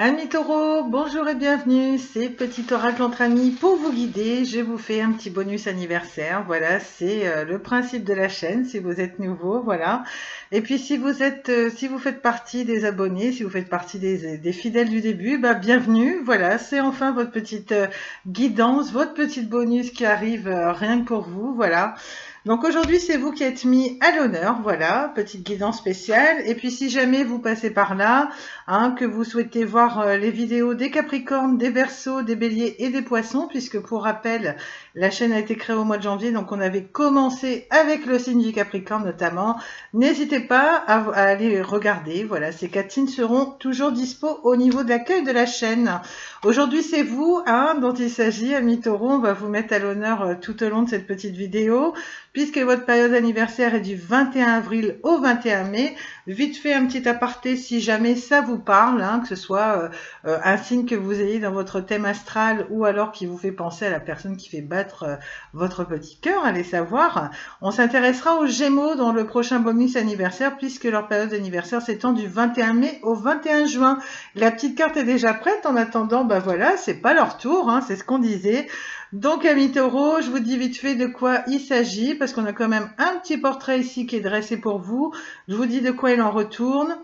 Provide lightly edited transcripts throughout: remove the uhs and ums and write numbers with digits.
Amis taureaux, bonjour et bienvenue, c'est Petit Oracle entre amis pour vous guider. Je vous fais un petit bonus anniversaire, voilà, c'est le principe de la chaîne si vous êtes nouveau, voilà. Et puis si vous faites partie des abonnés, si vous faites partie des fidèles du début, bah bienvenue, voilà, c'est enfin votre petite guidance, votre petite bonus qui arrive rien que pour vous, voilà. Donc aujourd'hui, c'est vous qui êtes mis à l'honneur, voilà, petite guidance spéciale. Et puis si jamais vous passez par là, que vous souhaitez voir les vidéos des Capricornes, des Verseaux, des Béliers et des Poissons, puisque pour rappel, la chaîne a été créée au mois de janvier, donc on avait commencé avec le signe du Capricorne notamment. N'hésitez pas à aller regarder, voilà, ces 4 signes seront toujours dispo au niveau de l'accueil de la chaîne. Aujourd'hui, c'est vous dont il s'agit, amis taureaux, on va vous mettre à l'honneur tout au long de cette petite vidéo, puisque votre période anniversaire est du 21 avril au 21 mai. Vite fait un petit aparté si jamais ça vous parle, que ce soit un signe que vous ayez dans votre thème astral ou alors qui vous fait penser à la personne qui fait battre votre petit cœur, allez savoir. On s'intéressera aux Gémeaux dans le prochain bonus anniversaire puisque leur période d'anniversaire s'étend du 21 mai au 21 juin. La petite carte est déjà prête. En attendant, bah voilà, c'est pas leur tour, c'est ce qu'on disait. Donc, amis taureaux, je vous dis vite fait de quoi il s'agit, parce qu'on a quand même un petit portrait ici qui est dressé pour vous. Je vous dis de quoi il en retourne.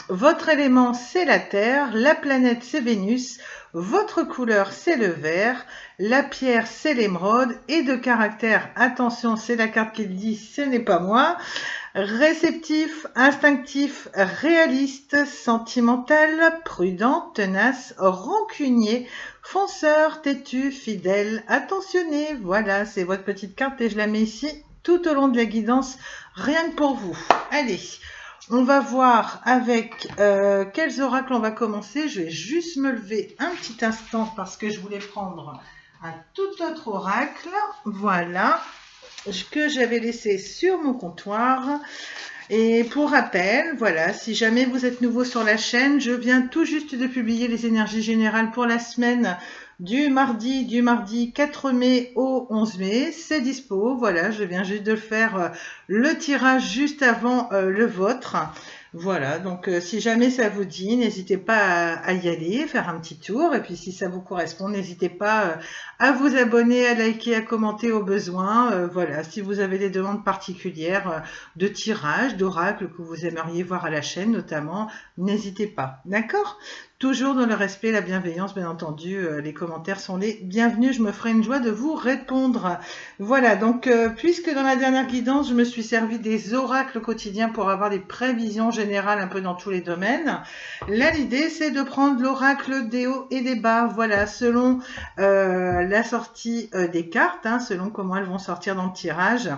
Votre élément, c'est la Terre, la planète, c'est Vénus, votre couleur, c'est le vert, la pierre, c'est l'émeraude, et de caractère, attention, c'est la carte qui le dit, ce n'est pas moi, réceptif, instinctif, réaliste, sentimental, prudent, tenace, rancunier, fonceur, têtu, fidèle, attentionné. Voilà, c'est votre petite carte et je la mets ici tout au long de la guidance, rien que pour vous. Allez, on va voir avec quels oracles on va commencer. Je vais juste me lever un petit instant parce que je voulais prendre un tout autre oracle. Voilà, que j'avais laissé sur mon comptoir. Et pour rappel, voilà, si jamais vous êtes nouveau sur la chaîne, je viens tout juste de publier les énergies générales pour la semaine du mardi 4 mai au 11 mai. C'est dispo, voilà, je viens juste de faire le tirage juste avant le vôtre. Voilà, donc si jamais ça vous dit, n'hésitez pas à y aller, faire un petit tour. Et puis si ça vous correspond, n'hésitez pas à vous abonner, à liker, à commenter au besoin. Voilà, si vous avez des demandes particulières de tirage, d'oracles que vous aimeriez voir à la chaîne notamment, n'hésitez pas. D'accord? Toujours dans le respect et la bienveillance, bien entendu, les commentaires sont les bienvenus. Je me ferai une joie de vous répondre. Voilà, donc puisque dans la dernière guidance, je me suis servi des oracles quotidiens pour avoir des prévisions générales un peu dans tous les domaines, là l'idée c'est de prendre l'oracle des hauts et des bas, voilà, selon la sortie des cartes, selon comment elles vont sortir dans le tirage.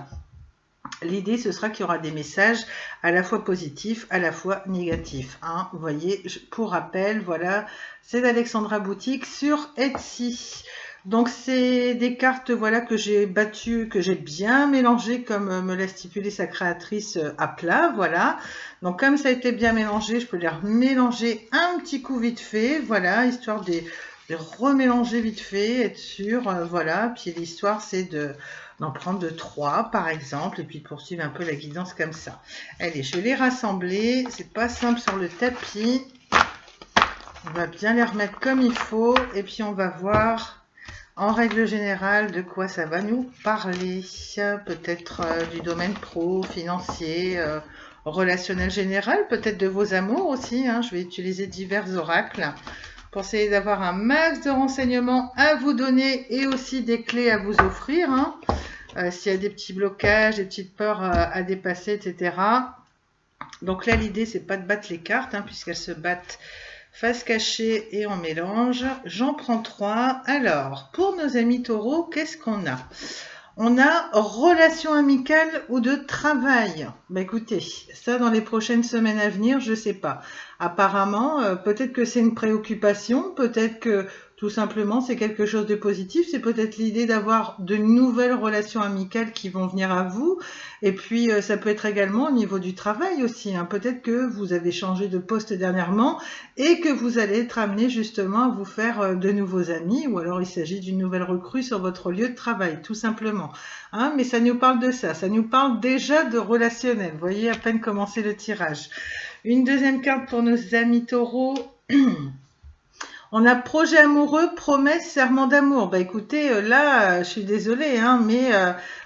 L'idée, ce sera qu'il y aura des messages à la fois positifs, à la fois négatifs. Vous voyez, pour rappel, voilà, c'est d'Alexandra Boutique sur Etsy. Donc, c'est des cartes voilà, que j'ai battues, que j'ai bien mélangées, comme me l'a stipulé sa créatrice à plat. Voilà. Donc, comme ça a été bien mélangé, je peux les remélanger un petit coup vite fait. Voilà, histoire de remélanger vite fait, être sûr. Voilà. Puis l'histoire, c'est d'en prendre 3 par exemple et puis poursuivre un peu la guidance comme ça. Allez, je vais les rassembler, c'est pas simple sur le tapis, on va bien les remettre comme il faut et puis on va voir en règle générale de quoi ça va nous parler, peut-être du domaine pro, financier, relationnel général, peut-être de vos amours aussi, je vais utiliser divers oracles pour essayer d'avoir un max de renseignements à vous donner et aussi des clés à vous offrir. S'il y a des petits blocages, des petites peurs à dépasser, etc. Donc là, l'idée, c'est pas de battre les cartes, puisqu'elles se battent face cachée et en mélange. J'en prends 3. Alors, pour nos amis taureaux, qu'est-ce qu'on a? On a relation amicale ou de travail. Écoutez, ça dans les prochaines semaines à venir, je ne sais pas. Apparemment, peut-être que c'est une préoccupation, peut-être que tout simplement c'est quelque chose de positif, c'est peut-être l'idée d'avoir de nouvelles relations amicales qui vont venir à vous. Et puis ça peut être également au niveau du travail aussi. Peut-être que vous avez changé de poste dernièrement et que vous allez être amené justement à vous faire de nouveaux amis, ou alors il s'agit d'une nouvelle recrue sur votre lieu de travail, tout simplement. Mais ça nous parle de ça nous parle déjà de relationnel. Vous voyez, à peine commencer le tirage. Une deuxième carte pour nos amis taureaux. On a projet amoureux, promesse, serment d'amour. Bah écoutez, là, je suis désolée, hein, mais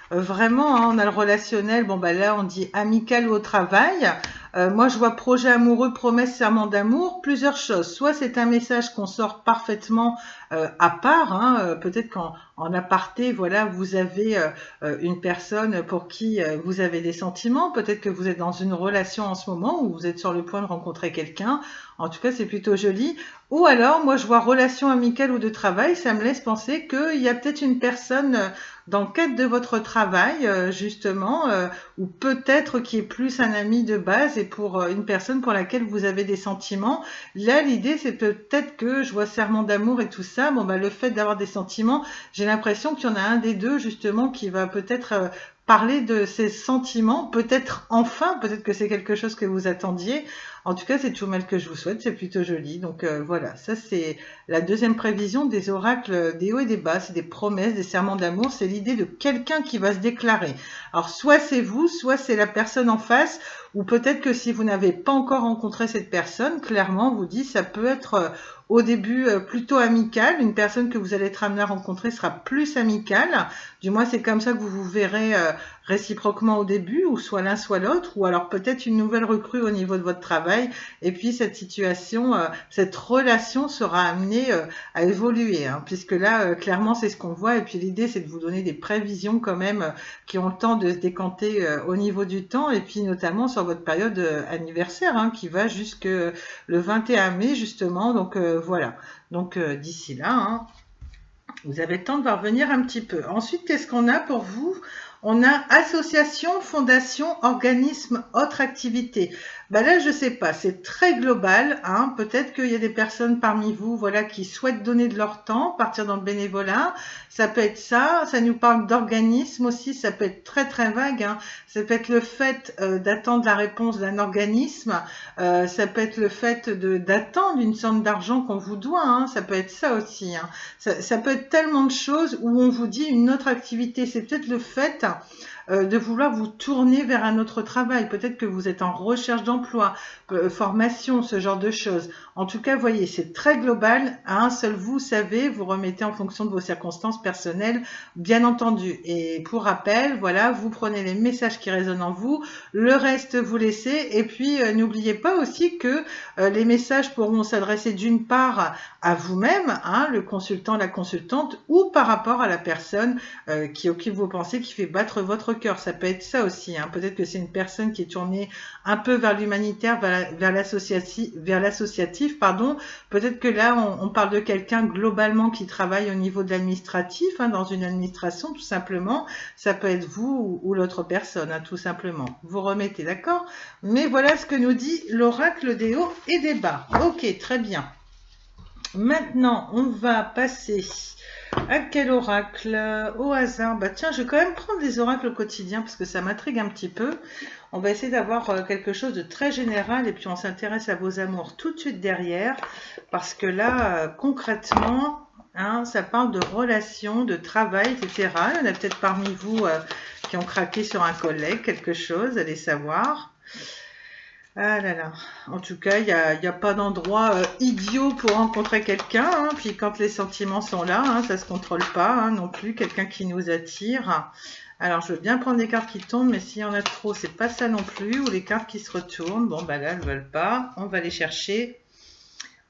vraiment, hein, on a le relationnel. Bon bah là, on dit amical ou au travail. Moi, je vois projet amoureux, promesse, serment d'amour. Plusieurs choses. Soit c'est un message qu'on sort parfaitement à part. Hein, peut-être qu'en aparté, voilà, vous avez une personne pour qui vous avez des sentiments. Peut-être que vous êtes dans une relation en ce moment ou vous êtes sur le point de rencontrer quelqu'un. En tout cas, c'est plutôt joli. Ou alors, moi, je vois relation amicale ou de travail, ça me laisse penser qu'il y a peut-être une personne dans le cadre de votre travail, justement, ou peut-être qui est plus un ami de base et pour une personne pour laquelle vous avez des sentiments. Là, l'idée, c'est peut-être que je vois serment d'amour et tout ça. Bon, bah, le fait d'avoir des sentiments, j'ai l'impression qu'il y en a un des deux, justement, qui va peut-être parler de ses sentiments, peut-être enfin, peut-être que c'est quelque chose que vous attendiez. En tout cas, c'est tout mal que je vous souhaite, c'est plutôt joli. Donc voilà, ça c'est la deuxième prévision des oracles, des hauts et des bas, c'est des promesses, des serments d'amour, c'est l'idée de quelqu'un qui va se déclarer. Alors soit c'est vous, soit c'est la personne en face, ou peut-être que si vous n'avez pas encore rencontré cette personne, clairement, on vous dit ça peut être au début plutôt amical, une personne que vous allez être amené à rencontrer sera plus amicale, du moins c'est comme ça que vous vous verrez réciproquement au début, ou soit l'un soit l'autre, ou alors peut-être une nouvelle recrue au niveau de votre travail, et puis cette situation, cette relation sera amenée à évoluer, hein, puisque là, clairement, c'est ce qu'on voit, et puis l'idée, c'est de vous donner des prévisions quand même qui ont le temps de se décanter au niveau du temps, et puis notamment sur votre période anniversaire, hein, qui va jusque le 21 mai, justement, donc voilà. Donc d'ici là, hein, vous avez le temps de revenir un petit peu. Ensuite, qu'est-ce qu'on a pour vous? On a association, fondation, organisme, autre activité. Ben là, je sais pas, c'est très global, hein. Peut-être qu'il y a des personnes parmi vous, voilà, qui souhaitent donner de leur temps, partir dans le bénévolat. Ça peut être ça. Ça nous parle d'organisme aussi. Ça peut être très très vague, hein. Ça peut être le fait d'attendre la réponse d'un organisme. Ça peut être le fait d'attendre une somme d'argent qu'on vous doit, hein. Ça peut être ça aussi, hein. Ça peut être tellement de choses où on vous dit une autre activité. C'est peut-être le fait de vouloir vous tourner vers un autre travail. Peut-être que vous êtes en recherche d'emploi, formation, ce genre de choses. En tout cas, voyez, c'est très global. Hein, seul vous savez, vous remettez en fonction de vos circonstances personnelles, bien entendu. Et pour rappel, voilà, vous prenez les messages qui résonnent en vous, le reste vous laissez. Et puis, n'oubliez pas aussi que les messages pourront s'adresser d'une part à vous-même, hein, le consultant, la consultante, ou par rapport à la personne auquel vous pensez qui fait battre votre cœur. Ça peut être ça aussi, hein. Peut-être que c'est une personne qui est tournée un peu vers l'humanitaire, vers l'associatif, pardon. Peut-être que là, on parle de quelqu'un globalement qui travaille au niveau de l'administratif, hein, dans une administration, tout simplement. Ça peut être vous ou l'autre personne, hein, tout simplement. Vous remettez, d'accord? Mais voilà ce que nous dit l'oracle des hauts et des bas. Ok, très bien. Maintenant, on va passer à quel oracle? Au hasard. Bah tiens, je vais quand même prendre des oracles quotidiens parce que ça m'intrigue un petit peu. On va essayer d'avoir quelque chose de très général et puis on s'intéresse à vos amours tout de suite derrière parce que là, concrètement, hein, ça parle de relations, de travail, etc. Il y en a peut-être parmi vous qui ont craqué sur un collègue, quelque chose, allez savoir. Ah là là. En tout cas, il y a pas d'endroit idiot pour rencontrer quelqu'un, hein. Puis quand les sentiments sont là, hein, ça se contrôle pas, hein, non plus. Quelqu'un qui nous attire. Alors, je veux bien prendre des cartes qui tombent, mais s'il y en a trop, c'est pas ça non plus. Ou les cartes qui se retournent. Bon, bah là, elles veulent pas. On va les chercher.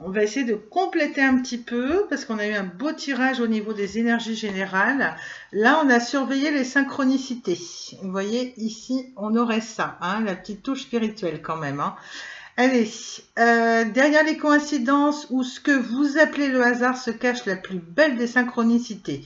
On va essayer de compléter un petit peu parce qu'on a eu un beau tirage au niveau des énergies générales. Là, on a surveillé les synchronicités. Vous voyez, ici, on aurait ça, hein, la petite touche spirituelle quand même, hein. Allez, derrière les coïncidences ou ce que vous appelez le hasard se cache la plus belle des synchronicités.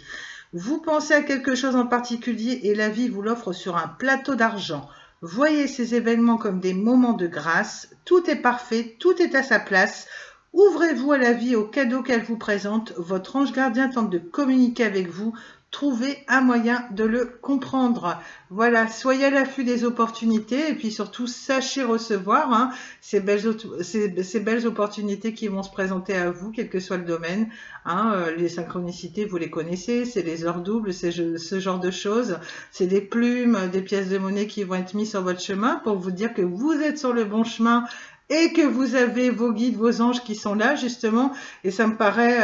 Vous pensez à quelque chose en particulier et la vie vous l'offre sur un plateau d'argent. Voyez ces événements comme des moments de grâce. Tout est parfait, tout est à sa place. Ouvrez-vous à la vie, aux cadeaux qu'elle vous présente. Votre ange gardien tente de communiquer avec vous. Trouvez un moyen de le comprendre. Voilà, soyez à l'affût des opportunités et puis surtout sachez recevoir, hein, ces belles opportunités qui vont se présenter à vous, quel que soit le domaine. Hein, les synchronicités, vous les connaissez, c'est les heures doubles, c'est ce genre de choses. C'est des plumes, des pièces de monnaie qui vont être mises sur votre chemin pour vous dire que vous êtes sur le bon chemin et que vous avez vos guides, vos anges qui sont là justement, et ça me paraît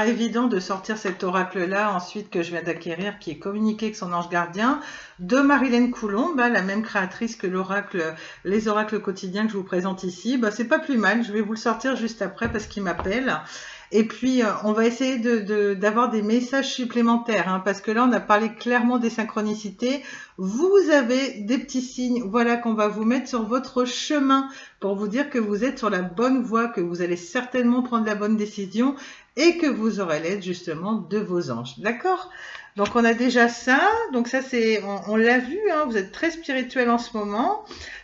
évident de sortir cet oracle-là ensuite que je viens d'acquérir, qui est communiqué avec son ange gardien, de Marilène Coulombe, hein, la même créatrice que les oracles quotidiens que je vous présente ici. Bah, c'est pas plus mal, je vais vous le sortir juste après parce qu'il m'appelle. Et puis, on va essayer d'avoir des messages supplémentaires, hein, parce que là, on a parlé clairement des synchronicités. Vous avez des petits signes, voilà, qu'on va vous mettre sur votre chemin pour vous dire que vous êtes sur la bonne voie, que vous allez certainement prendre la bonne décision et que vous aurez l'aide justement de vos anges. D'accord? Donc on a déjà ça. Donc ça c'est, on l'a vu, hein, vous êtes très spirituel en ce moment.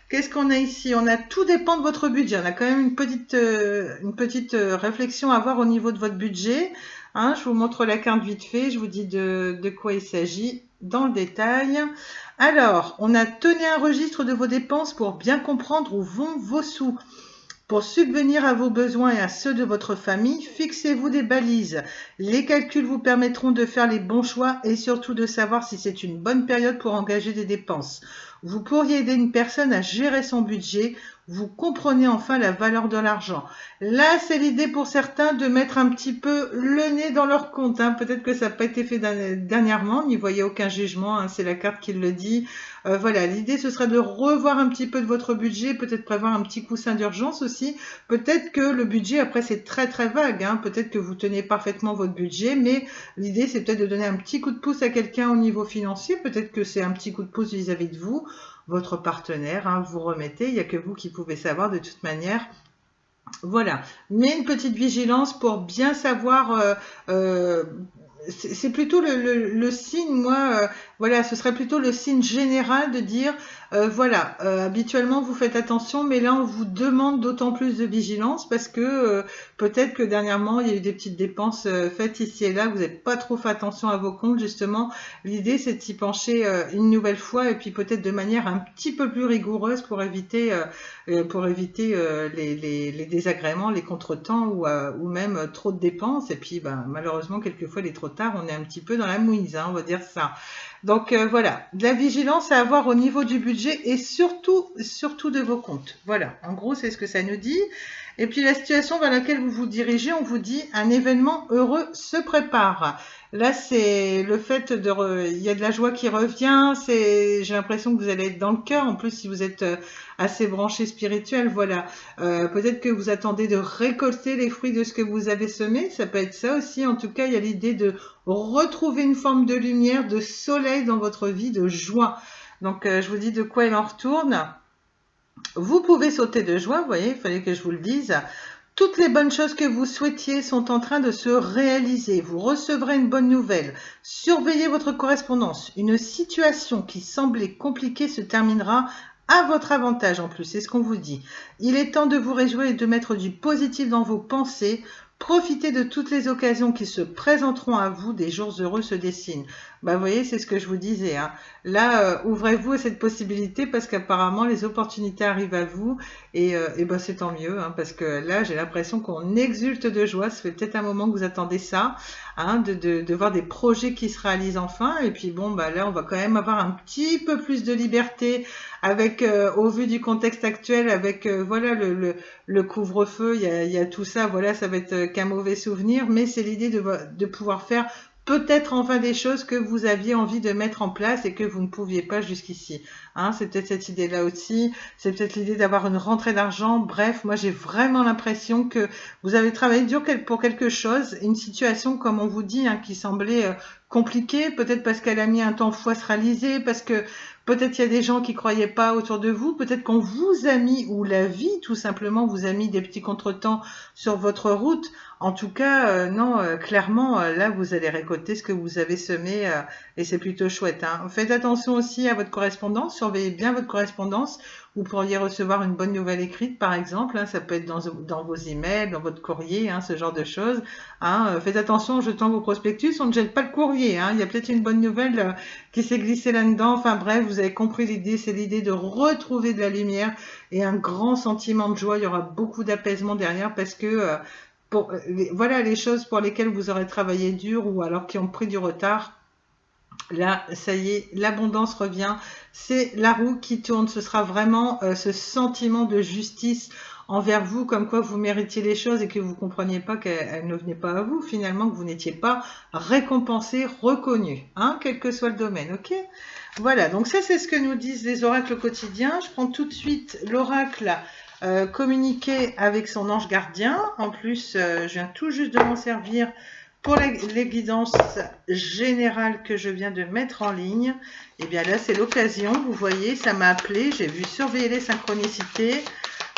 Qu'est-ce qu'on a ici? On a tout dépend de votre budget. On a quand même une petite réflexion à avoir au niveau de votre budget. Hein, je vous montre la carte vite fait. Je vous dis de quoi il s'agit dans le détail. Alors, on a tenu un registre de vos dépenses pour bien comprendre où vont vos sous. Pour subvenir à vos besoins et à ceux de votre famille, fixez-vous des balises. Les calculs vous permettront de faire les bons choix et surtout de savoir si c'est une bonne période pour engager des dépenses. Vous pourriez aider une personne à gérer son budget. Vous comprenez enfin la valeur de l'argent. Là, c'est l'idée pour certains de mettre un petit peu le nez dans leur compte, hein. Peut-être que ça n'a pas été fait dernièrement, n'y voyez aucun jugement, hein. C'est la carte qui le dit. Voilà, l'idée ce serait de revoir un petit peu de votre budget, peut-être prévoir un petit coussin d'urgence aussi. Peut-être que le budget, après c'est très très vague, hein. Peut-être que vous tenez parfaitement votre budget, mais l'idée c'est peut-être de donner un petit coup de pouce à quelqu'un au niveau financier. Peut-être que c'est un petit coup de pouce vis-à-vis de vous, votre partenaire, hein, vous remettez, il n'y a que vous qui pouvez savoir de toute manière. Voilà, mais une petite vigilance pour bien savoir c'est plutôt le signe, moi, voilà, ce serait plutôt le signe général de dire, voilà, habituellement vous faites attention, mais là on vous demande d'autant plus de vigilance parce que peut-être que dernièrement il y a eu des petites dépenses faites ici et là, vous n'avez pas trop fait attention à vos comptes, justement. L'idée c'est de s'y pencher une nouvelle fois et puis peut-être de manière un petit peu plus rigoureuse pour éviter les désagréments, les contretemps ou même trop de dépenses. Et puis, ben, malheureusement, quelquefois, il est trop tard, on est un petit peu dans la mouise, hein, on va dire ça. Donc voilà, de la vigilance à avoir au niveau du budget et surtout de vos comptes. Voilà, en gros, c'est ce que ça nous dit. Et puis la situation vers laquelle vous vous dirigez, on vous dit un événement heureux se prépare. Là, c'est le fait il y a de la joie qui revient. J'ai l'impression que vous allez être dans le cœur. En plus, si vous êtes assez branché spirituel, voilà. Peut-être que vous attendez de récolter les fruits de ce que vous avez semé. Ça peut être ça aussi. En tout cas, il y a l'idée de retrouver une forme de lumière, de soleil dans votre vie, de joie. Donc, je vous dis de quoi il en retourne. Vous pouvez sauter de joie, vous voyez, il fallait que je vous le dise. Toutes les bonnes choses que vous souhaitiez sont en train de se réaliser. Vous recevrez une bonne nouvelle. Surveillez votre correspondance. Une situation qui semblait compliquée se terminera à votre avantage en plus, c'est ce qu'on vous dit. Il est temps de vous réjouir et de mettre du positif dans vos pensées. Profitez de toutes les occasions qui se présenteront à vous, des jours heureux se dessinent. Bah, vous voyez, c'est ce que je vous disais, hein. Là, ouvrez-vous à cette possibilité parce qu'apparemment, les opportunités arrivent à vous et ben, c'est tant mieux, hein, parce que là, j'ai l'impression qu'on exulte de joie. Ça fait peut-être un moment que vous attendez ça, hein, de voir des projets qui se réalisent enfin. Et puis bon, bah, là, on va quand même avoir un petit peu plus de liberté avec, au vu du contexte actuel, avec voilà le couvre-feu, il y a tout ça. Voilà, ça va être qu'un mauvais souvenir, mais c'est l'idée de pouvoir faire peut-être enfin des choses que vous aviez envie de mettre en place et que vous ne pouviez pas jusqu'ici. Hein, c'est peut-être cette idée-là aussi. C'est peut-être l'idée d'avoir une rentrée d'argent. Bref, moi j'ai vraiment l'impression que vous avez travaillé dur pour quelque chose. Une situation, comme on vous dit, hein, qui semblait compliquée. Peut-être parce qu'elle a mis un temps fou à se réaliser. Parce que peut-être il y a des gens qui croyaient pas autour de vous. Peut-être qu'on vous a mis, ou la vie tout simplement vous a mis des petits contretemps sur votre route. En tout cas, non, clairement, là, vous allez récolter ce que vous avez semé et c'est plutôt chouette, hein. Faites attention aussi à votre correspondance, surveillez bien votre correspondance. Vous pourriez recevoir une bonne nouvelle écrite, par exemple, hein, ça peut être dans vos emails, dans votre courrier, hein, ce genre de choses, hein. Faites attention en jetant vos prospectus, on ne jette pas le courrier, hein. Il y a peut-être une bonne nouvelle qui s'est glissée là-dedans. Enfin bref, vous avez compris l'idée, c'est l'idée de retrouver de la lumière et un grand sentiment de joie. Il y aura beaucoup d'apaisement derrière parce que voilà les choses pour lesquelles vous aurez travaillé dur ou alors qui ont pris du retard. Là, ça y est, l'abondance revient. C'est la roue qui tourne. Ce sera vraiment ce sentiment de justice envers vous, comme quoi vous méritiez les choses et que vous ne compreniez pas qu'elles ne venaient pas à vous, finalement, que vous n'étiez pas récompensé, reconnu, hein, quel que soit le domaine, ok? Voilà, donc ça, c'est ce que nous disent les oracles quotidiens. Je prends tout de suite l'oracle communiqué avec son ange gardien. En plus, je viens tout juste de m'en servir pour les guidances générales que je viens de mettre en ligne. Et bien là, c'est l'occasion. Vous voyez, ça m'a appelé. J'ai vu surveiller les synchronicités.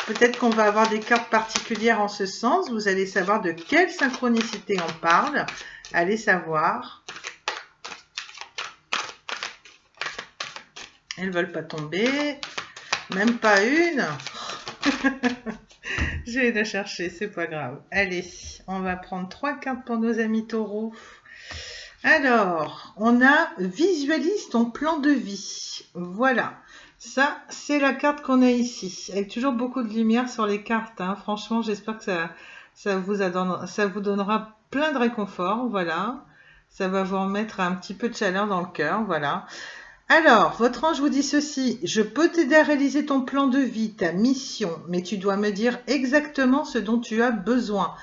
Peut-être qu'on va avoir des cartes particulières en ce sens. Vous allez savoir de quelle synchronicité on parle. Allez savoir. Elles ne veulent pas tomber. Même pas une. Je vais la chercher, c'est pas grave. Allez, on va prendre 3 cartes pour nos amis taureaux. Alors, on a visualise ton plan de vie. Voilà. Ça, c'est la carte qu'on a ici. Avec toujours beaucoup de lumière sur les cartes, hein. Franchement, j'espère que ça vous donnera plein de réconfort. Voilà. Ça va vous remettre un petit peu de chaleur dans le cœur. Voilà. Alors, votre ange vous dit ceci: je peux t'aider à réaliser ton plan de vie, ta mission, mais tu dois me dire exactement ce dont tu as besoin.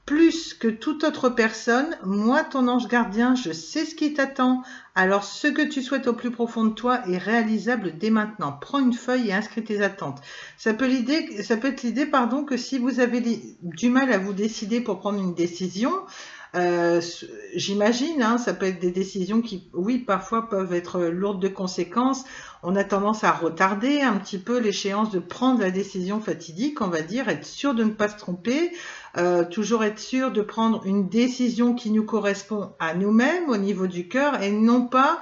Plus que toute autre personne, moi, ton ange gardien, je sais ce qui t'attend. Alors, ce que tu souhaites au plus profond de toi est réalisable dès maintenant. Prends une feuille et inscris tes attentes. Ça peut être l'idée, pardon, que si vous avez du mal à vous décider pour prendre une décision, euh, j'imagine, hein, ça peut être des décisions qui, oui, parfois peuvent être lourdes de conséquences. On a tendance à retarder un petit peu l'échéance de prendre la décision fatidique, on va dire, être sûr de ne pas se tromper, toujours être sûr de prendre une décision qui nous correspond à nous-mêmes au niveau du cœur et non pas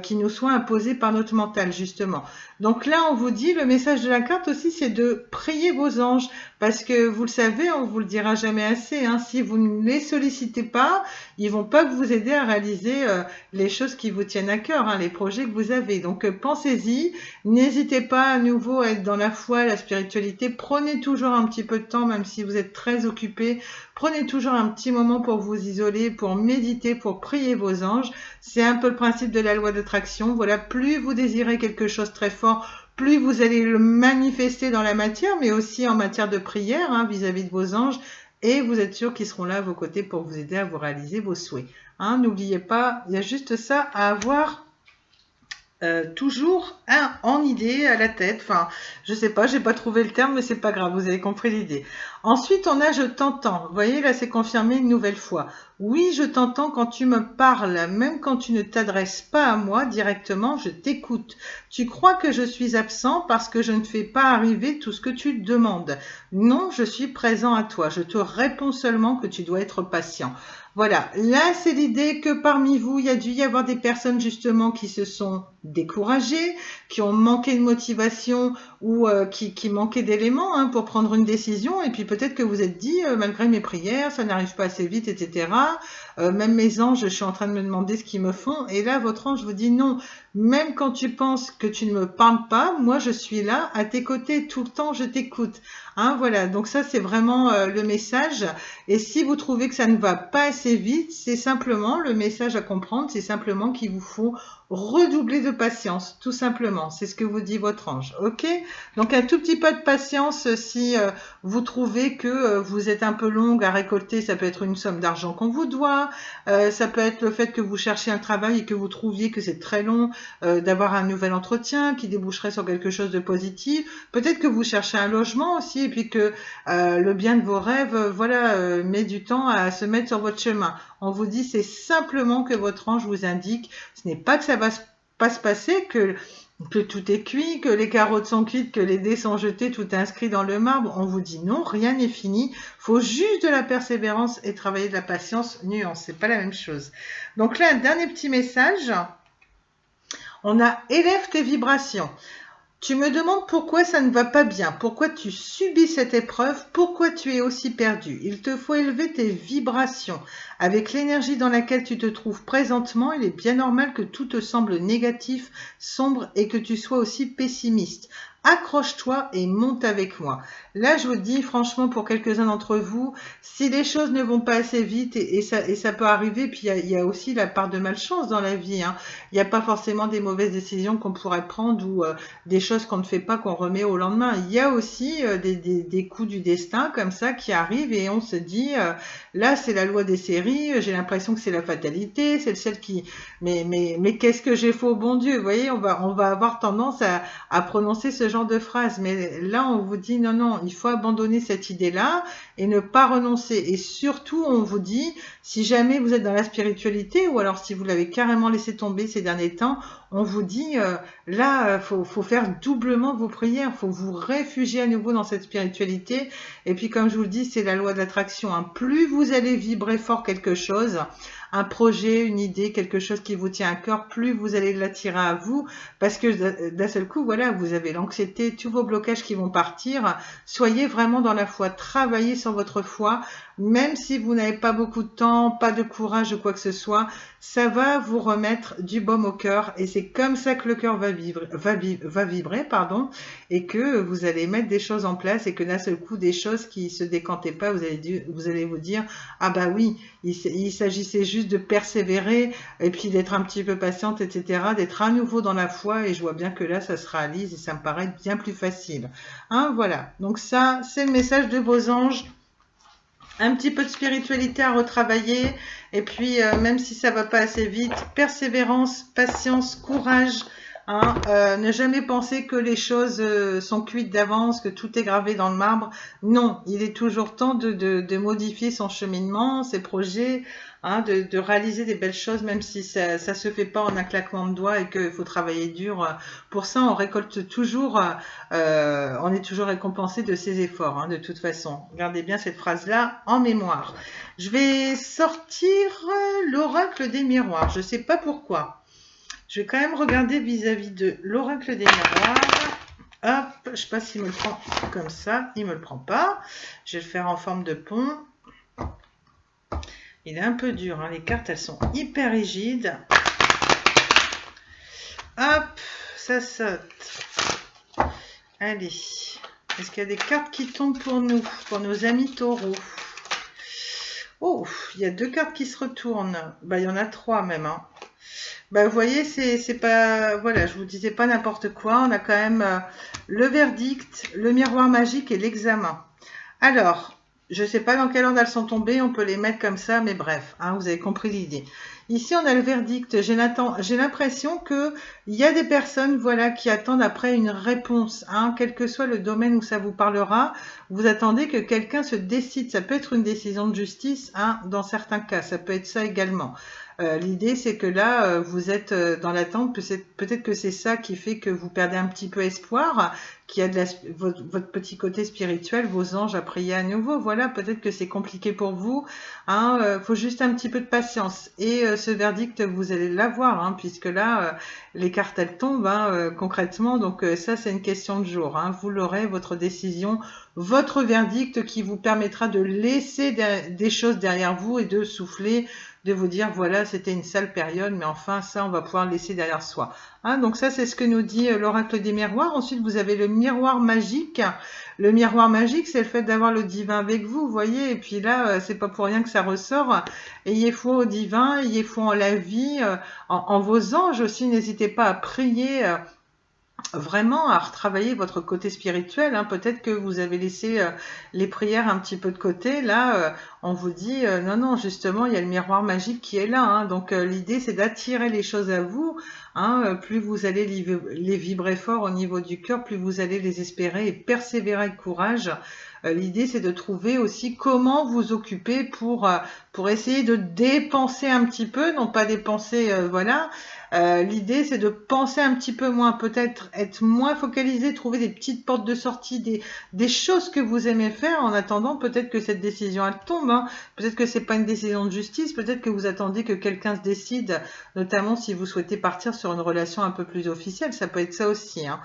qui nous soit imposée par notre mental, justement. Donc là, on vous dit, le message de la carte aussi, c'est de prier vos anges. Parce que vous le savez, on vous le dira jamais assez, hein, si vous ne les sollicitez pas, ils vont pas vous aider à réaliser les choses qui vous tiennent à cœur, hein, les projets que vous avez. Donc pensez-y, n'hésitez pas à nouveau à être dans la foi, la spiritualité. Prenez toujours un petit peu de temps, même si vous êtes très occupé. Prenez toujours un petit moment pour vous isoler, pour méditer, pour prier vos anges. C'est un peu le principe de la loi d'attraction. Voilà, plus vous désirez quelque chose très fort, plus vous allez le manifester dans la matière, mais aussi en matière de prière, hein, vis-à-vis de vos anges, et vous êtes sûr qu'ils seront là à vos côtés pour vous aider à vous réaliser vos souhaits. Hein, n'oubliez pas, il y a juste ça à avoir toujours en idée à la tête. Enfin, je sais pas, j'ai pas trouvé le terme, mais c'est pas grave, vous avez compris l'idée. Ensuite, on a je t'entends. Vous voyez, là, c'est confirmé une nouvelle fois. Oui, je t'entends quand tu me parles, même quand tu ne t'adresses pas à moi directement, je t'écoute. Tu crois que je suis absent parce que je ne fais pas arriver tout ce que tu demandes. Non, je suis présent à toi. Je te réponds seulement que tu dois être patient. Voilà, là c'est l'idée que parmi vous, il y a dû y avoir des personnes justement qui se sont découragées, qui ont manqué de motivation ou qui manquaient d'éléments, hein, pour prendre une décision. Et puis peut-être que vous êtes dit, malgré mes prières, ça n'arrive pas assez vite, etc. Même mes anges, je suis en train de me demander ce qu'ils me font. Et là, votre ange vous dit non, même quand tu penses que tu ne me parles pas, moi je suis là à tes côtés tout le temps, je t'écoute. Hein, voilà, donc ça c'est vraiment le message. Et si vous trouvez que ça ne va pas assez vite, c'est simplement le message à comprendre, c'est simplement qu'il vous faut redoubler de patience, tout simplement. C'est ce que vous dit votre ange, ok? Donc un tout petit peu de patience si vous trouvez que vous êtes un peu longue à récolter, ça peut être une somme d'argent qu'on vous doit, ça peut être le fait que vous cherchez un travail et que vous trouviez que c'est très long d'avoir un nouvel entretien qui déboucherait sur quelque chose de positif. Peut-être que vous cherchez un logement aussi et puis que le bien de vos rêves, met du temps à se mettre sur votre chemin. On vous dit, c'est simplement que votre ange vous indique, ce n'est pas que ça va pas se passer, que tout est cuit, que les carottes sont cuites, que les dés sont jetés, tout est inscrit dans le marbre. On vous dit non, rien n'est fini. Faut juste de la persévérance et travailler de la patience. Nuance, c'est pas la même chose. Donc là, un dernier petit message. On a élève tes vibrations. Tu me demandes pourquoi ça ne va pas bien, pourquoi tu subis cette épreuve, pourquoi tu es aussi perdu. Il te faut élever tes vibrations. Avec l'énergie dans laquelle tu te trouves présentement, il est bien normal que tout te semble négatif, sombre et que tu sois aussi pessimiste. accroche-toi et monte avec moi. Là, je vous dis franchement, pour quelques-uns d'entre vous, si les choses ne vont pas assez vite, et ça peut arriver, puis il y a aussi la part de malchance dans la vie, hein. Il n'y a pas forcément des mauvaises décisions qu'on pourrait prendre ou des choses qu'on ne fait pas qu'on remet au lendemain. Il y a aussi des coups du destin comme ça qui arrivent et on se dit, là, c'est la loi des séries, j'ai l'impression que c'est la fatalité, c'est celle qui... Mais qu'est-ce que j'ai fait au bon Dieu? Vous voyez, on va avoir tendance à prononcer ce genre de phrase. Mais là, on vous dit non, non, il faut abandonner cette idée-là et ne pas renoncer. Et surtout, on vous dit, si jamais vous êtes dans la spiritualité ou alors si vous l'avez carrément laissé tomber ces derniers temps, on vous dit là, faut faire doublement vos prières, faut vous réfugier à nouveau dans cette spiritualité. Et puis, comme je vous le dis, c'est la loi de l'attraction, hein. Plus vous allez vibrer fort quelque chose, un projet, une idée, quelque chose qui vous tient à cœur, plus vous allez l'attirer à vous, parce que d'un seul coup, voilà, vous avez l'anxiété, tous vos blocages qui vont partir. Soyez vraiment dans la foi, travaillez sur votre foi, même si vous n'avez pas beaucoup de temps, pas de courage ou quoi que ce soit, ça va vous remettre du baume au cœur, et c'est comme ça que le cœur va vibrer, pardon, et que vous allez mettre des choses en place, et que d'un seul coup, des choses qui se décantaient pas, vous allez vous dire, ah bah oui, il s'agissait juste de persévérer et puis d'être un petit peu patiente, etc., d'être à nouveau dans la foi, et je vois bien que là, ça se réalise et ça me paraît bien plus facile. Hein, voilà, donc ça, c'est le message de vos anges. Un petit peu de spiritualité à retravailler, et puis même si ça va pas assez vite, persévérance, patience, courage, hein, ne jamais penser que les choses sont cuites d'avance, que tout est gravé dans le marbre. Non, il est toujours temps de modifier son cheminement, ses projets, hein, de réaliser des belles choses, même si ça se fait pas en un claquement de doigts et qu'il faut travailler dur. Pour ça, on récolte toujours, on est toujours récompensé de ses efforts, hein, de toute façon. Gardez bien cette phrase-là en mémoire. Je vais sortir l'oracle des miroirs. Je sais pas pourquoi. Je vais quand même regarder vis-à-vis de l'oracle des miroirs. Hop, je sais pas s'il me le prend comme ça. Il me le prend pas. Je vais le faire en forme de pont. Il est un peu dur, hein. Les cartes, elles sont hyper rigides. Hop, ça saute. Allez. Est-ce qu'il y a des cartes qui tombent pour nous, pour nos amis taureaux? Oh, il y a 2 cartes qui se retournent. Bah, il y en a 3 même, hein. Bah, vous voyez, c'est pas... Voilà, je vous disais pas n'importe quoi. On a quand même le verdict, le miroir magique et l'examen. Alors, je ne sais pas dans quel ordre elles sont tombées, on peut les mettre comme ça, mais bref, hein, vous avez compris l'idée. Ici, on a le verdict. J'ai l'impression qu'il y a des personnes, voilà, qui attendent après une réponse, hein, quel que soit le domaine où ça vous parlera. Vous attendez que quelqu'un se décide. Ça peut être une décision de justice, hein, dans certains cas. Ça peut être ça également. L'idée, c'est que là, vous êtes dans l'attente. Peut-être que c'est ça qui fait que vous perdez un petit peu espoir, qu'il y a votre petit côté spirituel, vos anges à prier à nouveau. Voilà, peut-être que c'est compliqué pour vous. Hein, faut juste un petit peu de patience. Et ce verdict, vous allez l'avoir, hein, puisque là, les cartes, elles tombent, hein, concrètement. Donc ça, c'est une question de jour, hein. Vous l'aurez, votre décision, votre verdict qui vous permettra de laisser des choses derrière vous et de souffler, de vous dire, voilà, c'était une sale période, mais enfin, ça, on va pouvoir le laisser derrière soi. Hein, donc ça, c'est ce que nous dit l'oracle des miroirs. Ensuite, vous avez le miroir magique. Le miroir magique, c'est le fait d'avoir le divin avec vous, vous voyez. Et puis là, c'est pas pour rien que ça ressort. Ayez foi au divin, ayez foi en la vie, en vos anges aussi. N'hésitez pas à prier. Vraiment à retravailler votre côté spirituel, hein. Peut-être que vous avez laissé les prières un petit peu de côté. Là, on vous dit non, non, justement, il y a le miroir magique qui est là, hein. Donc, l'idée, c'est d'attirer les choses à vous, hein. Plus vous allez les vibrer fort au niveau du cœur, plus vous allez les espérer et persévérer avec courage. L'idée, c'est de trouver aussi comment vous occuper pour essayer de dépenser un petit peu, non pas dépenser, voilà. L'idée, c'est de penser un petit peu moins, peut-être être moins focalisé, trouver des petites portes de sortie, des choses que vous aimez faire. En attendant, peut-être que cette décision, elle tombe, hein. Peut-être que c'est pas une décision de justice, peut-être que vous attendez que quelqu'un se décide, notamment si vous souhaitez partir sur une relation un peu plus officielle. Ça peut être ça aussi, hein.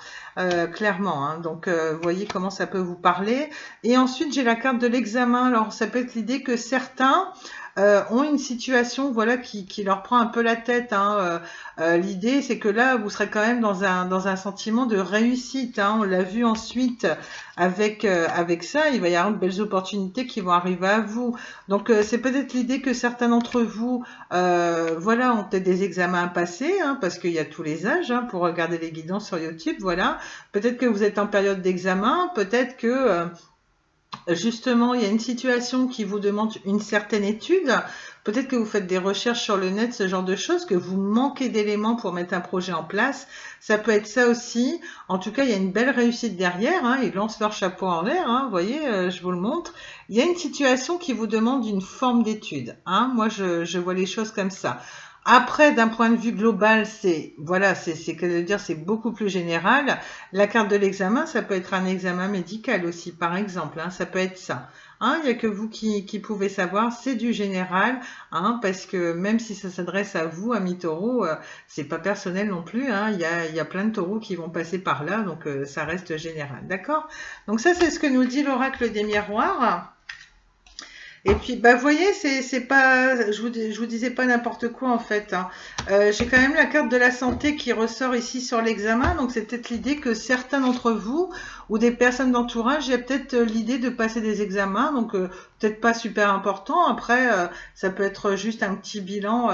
Clairement, hein. Donc, voyez comment ça peut vous parler. Et ensuite, j'ai la carte de l'examen. Alors, ça peut être l'idée que certains ont une situation voilà qui leur prend un peu la tête. Hein. L'idée, c'est que là, vous serez quand même dans un sentiment de réussite. Hein. On l'a vu ensuite avec ça, il va y avoir de belles opportunités qui vont arriver à vous. Donc, c'est peut-être l'idée que certains d'entre vous voilà, ont peut-être des examens à passer, hein, parce qu'il y a tous les âges, hein, pour regarder les guidances sur YouTube, voilà. Peut-être que vous êtes en période d'examen, peut-être que justement, il y a une situation qui vous demande une certaine étude. Peut-être que vous faites des recherches sur le net, ce genre de choses, que vous manquez d'éléments pour mettre un projet en place. Ça peut être ça aussi. En tout cas, il y a une belle réussite derrière. Hein. Ils lancent leur chapeau en l'air. Hein. Vous voyez, je vous le montre. Il y a une situation qui vous demande une forme d'étude. Hein. Moi, je vois les choses comme ça. Après, d'un point de vue global, c'est voilà, c'est beaucoup plus général. La carte de l'examen, ça peut être un examen médical aussi, par exemple. Hein, ça peut être ça. Hein, il n'y a que vous qui pouvez savoir, c'est du général, hein, parce que même si ça s'adresse à vous, amis taureaux, c'est pas personnel non plus. Hein, il y a plein de taureaux qui vont passer par là, donc ça reste général. D'accord? Donc ça, c'est ce que nous dit l'oracle des miroirs. Et puis, bah, vous voyez, c'est pas, je vous disais pas n'importe quoi en fait. Hein. J'ai quand même la carte de la santé qui ressort ici sur l'examen, donc c'est peut-être l'idée que certains d'entre vous ou des personnes d'entourage, il y a peut-être l'idée de passer des examens, donc peut-être pas super important. Après, ça peut être juste un petit bilan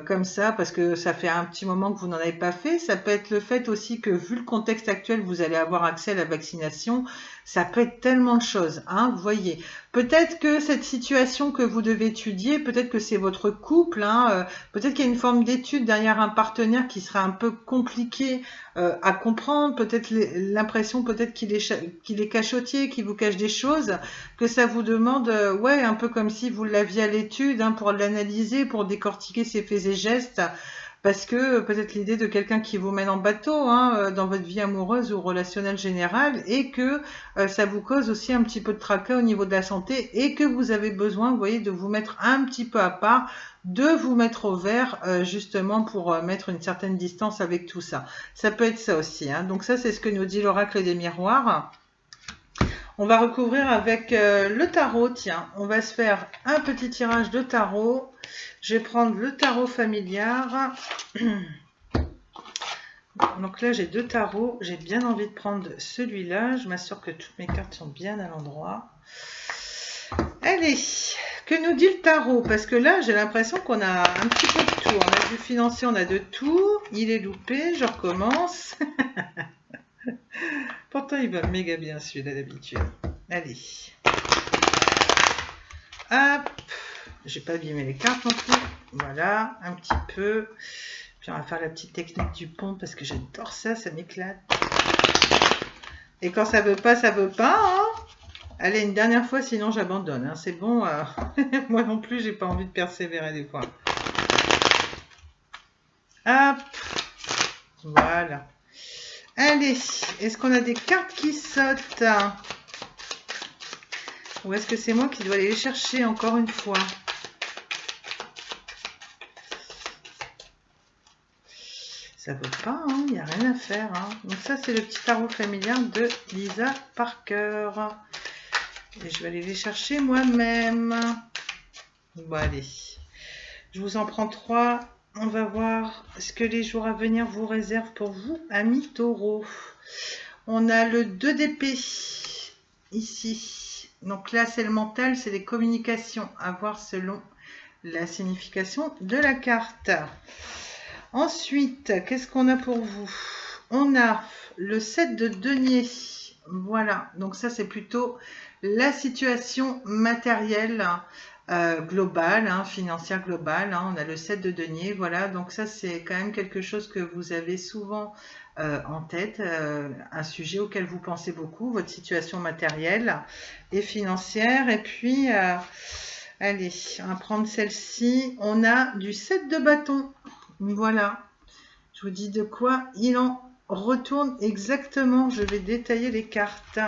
comme ça, parce que ça fait un petit moment que vous n'en avez pas fait. Ça peut être le fait aussi que, vu le contexte actuel, vous allez avoir accès à la vaccination. Ça peut être tellement de choses, hein, vous voyez. Peut-être que cette situation que vous devez étudier, peut-être que c'est votre couple, hein, peut-être qu'il y a une forme d'étude derrière un partenaire qui sera un peu compliqué à comprendre, peut-être l'impression peut-être qu'il est cachotier, qu'il vous cache des choses, que ça vous demande, ouais, un peu comme si vous l'aviez à l'étude, hein, pour l'analyser, pour décortiquer ses faits et gestes. Parce que peut-être l'idée de quelqu'un qui vous mène en bateau hein, dans votre vie amoureuse ou relationnelle générale et que ça vous cause aussi un petit peu de tracas au niveau de la santé et que vous avez besoin, vous voyez, de vous mettre un petit peu à part, de vous mettre au vert justement pour mettre une certaine distance avec tout ça. Ça peut être ça aussi. Hein. Donc ça, c'est ce que nous dit l'oracle des miroirs. On va recouvrir avec le tarot. Tiens, on va se faire un petit tirage de tarot. Je vais prendre le tarot familiar. Donc là, j'ai deux tarots. J'ai bien envie de prendre celui-là. Je m'assure que toutes mes cartes sont bien à l'endroit. Allez, que nous dit le tarot? Parce que là, j'ai l'impression qu'on a un petit peu de tout. On a du financier, on a de tout. Il est loupé, je recommence. Pourtant, il va méga bien celui-là d'habitude. Allez. Hop. J'ai pas abîmé les cartes non plus. Voilà, un petit peu. Puis on va faire la petite technique du pont parce que j'adore ça, ça m'éclate. Et quand ça veut pas, ça veut pas. Hein. Allez, une dernière fois, sinon j'abandonne. Hein. C'est bon. Moi non plus, j'ai pas envie de persévérer des fois. Hop. Voilà. Allez, est-ce qu'on a des cartes qui sautent? Ou est-ce que c'est moi qui dois aller les chercher encore une fois? Ça ne veut pas, il n'y a rien à faire. Hein. Donc ça, c'est le petit tarot familial de Lisa Parker. Et je vais aller les chercher moi-même. Bon, allez. Je vous en prends 3. On va voir ce que les jours à venir vous réservent pour vous, amis taureaux. On a le 2 d'épée ici. Donc là, c'est le mental, c'est les communications à voir selon la signification de la carte. Ensuite, qu'est-ce qu'on a pour vous? On a le 7 de denier. Voilà, donc ça, c'est plutôt la situation matérielle globale, hein, financière globale. Hein. On a le 7 de denier, voilà. Donc ça, c'est quand même quelque chose que vous avez souvent en tête, un sujet auquel vous pensez beaucoup, votre situation matérielle et financière. Et puis, allez, on va prendre celle-ci. On a du 7 de bâton. Voilà, je vous dis de quoi il en retourne exactement. Je vais détailler les cartes.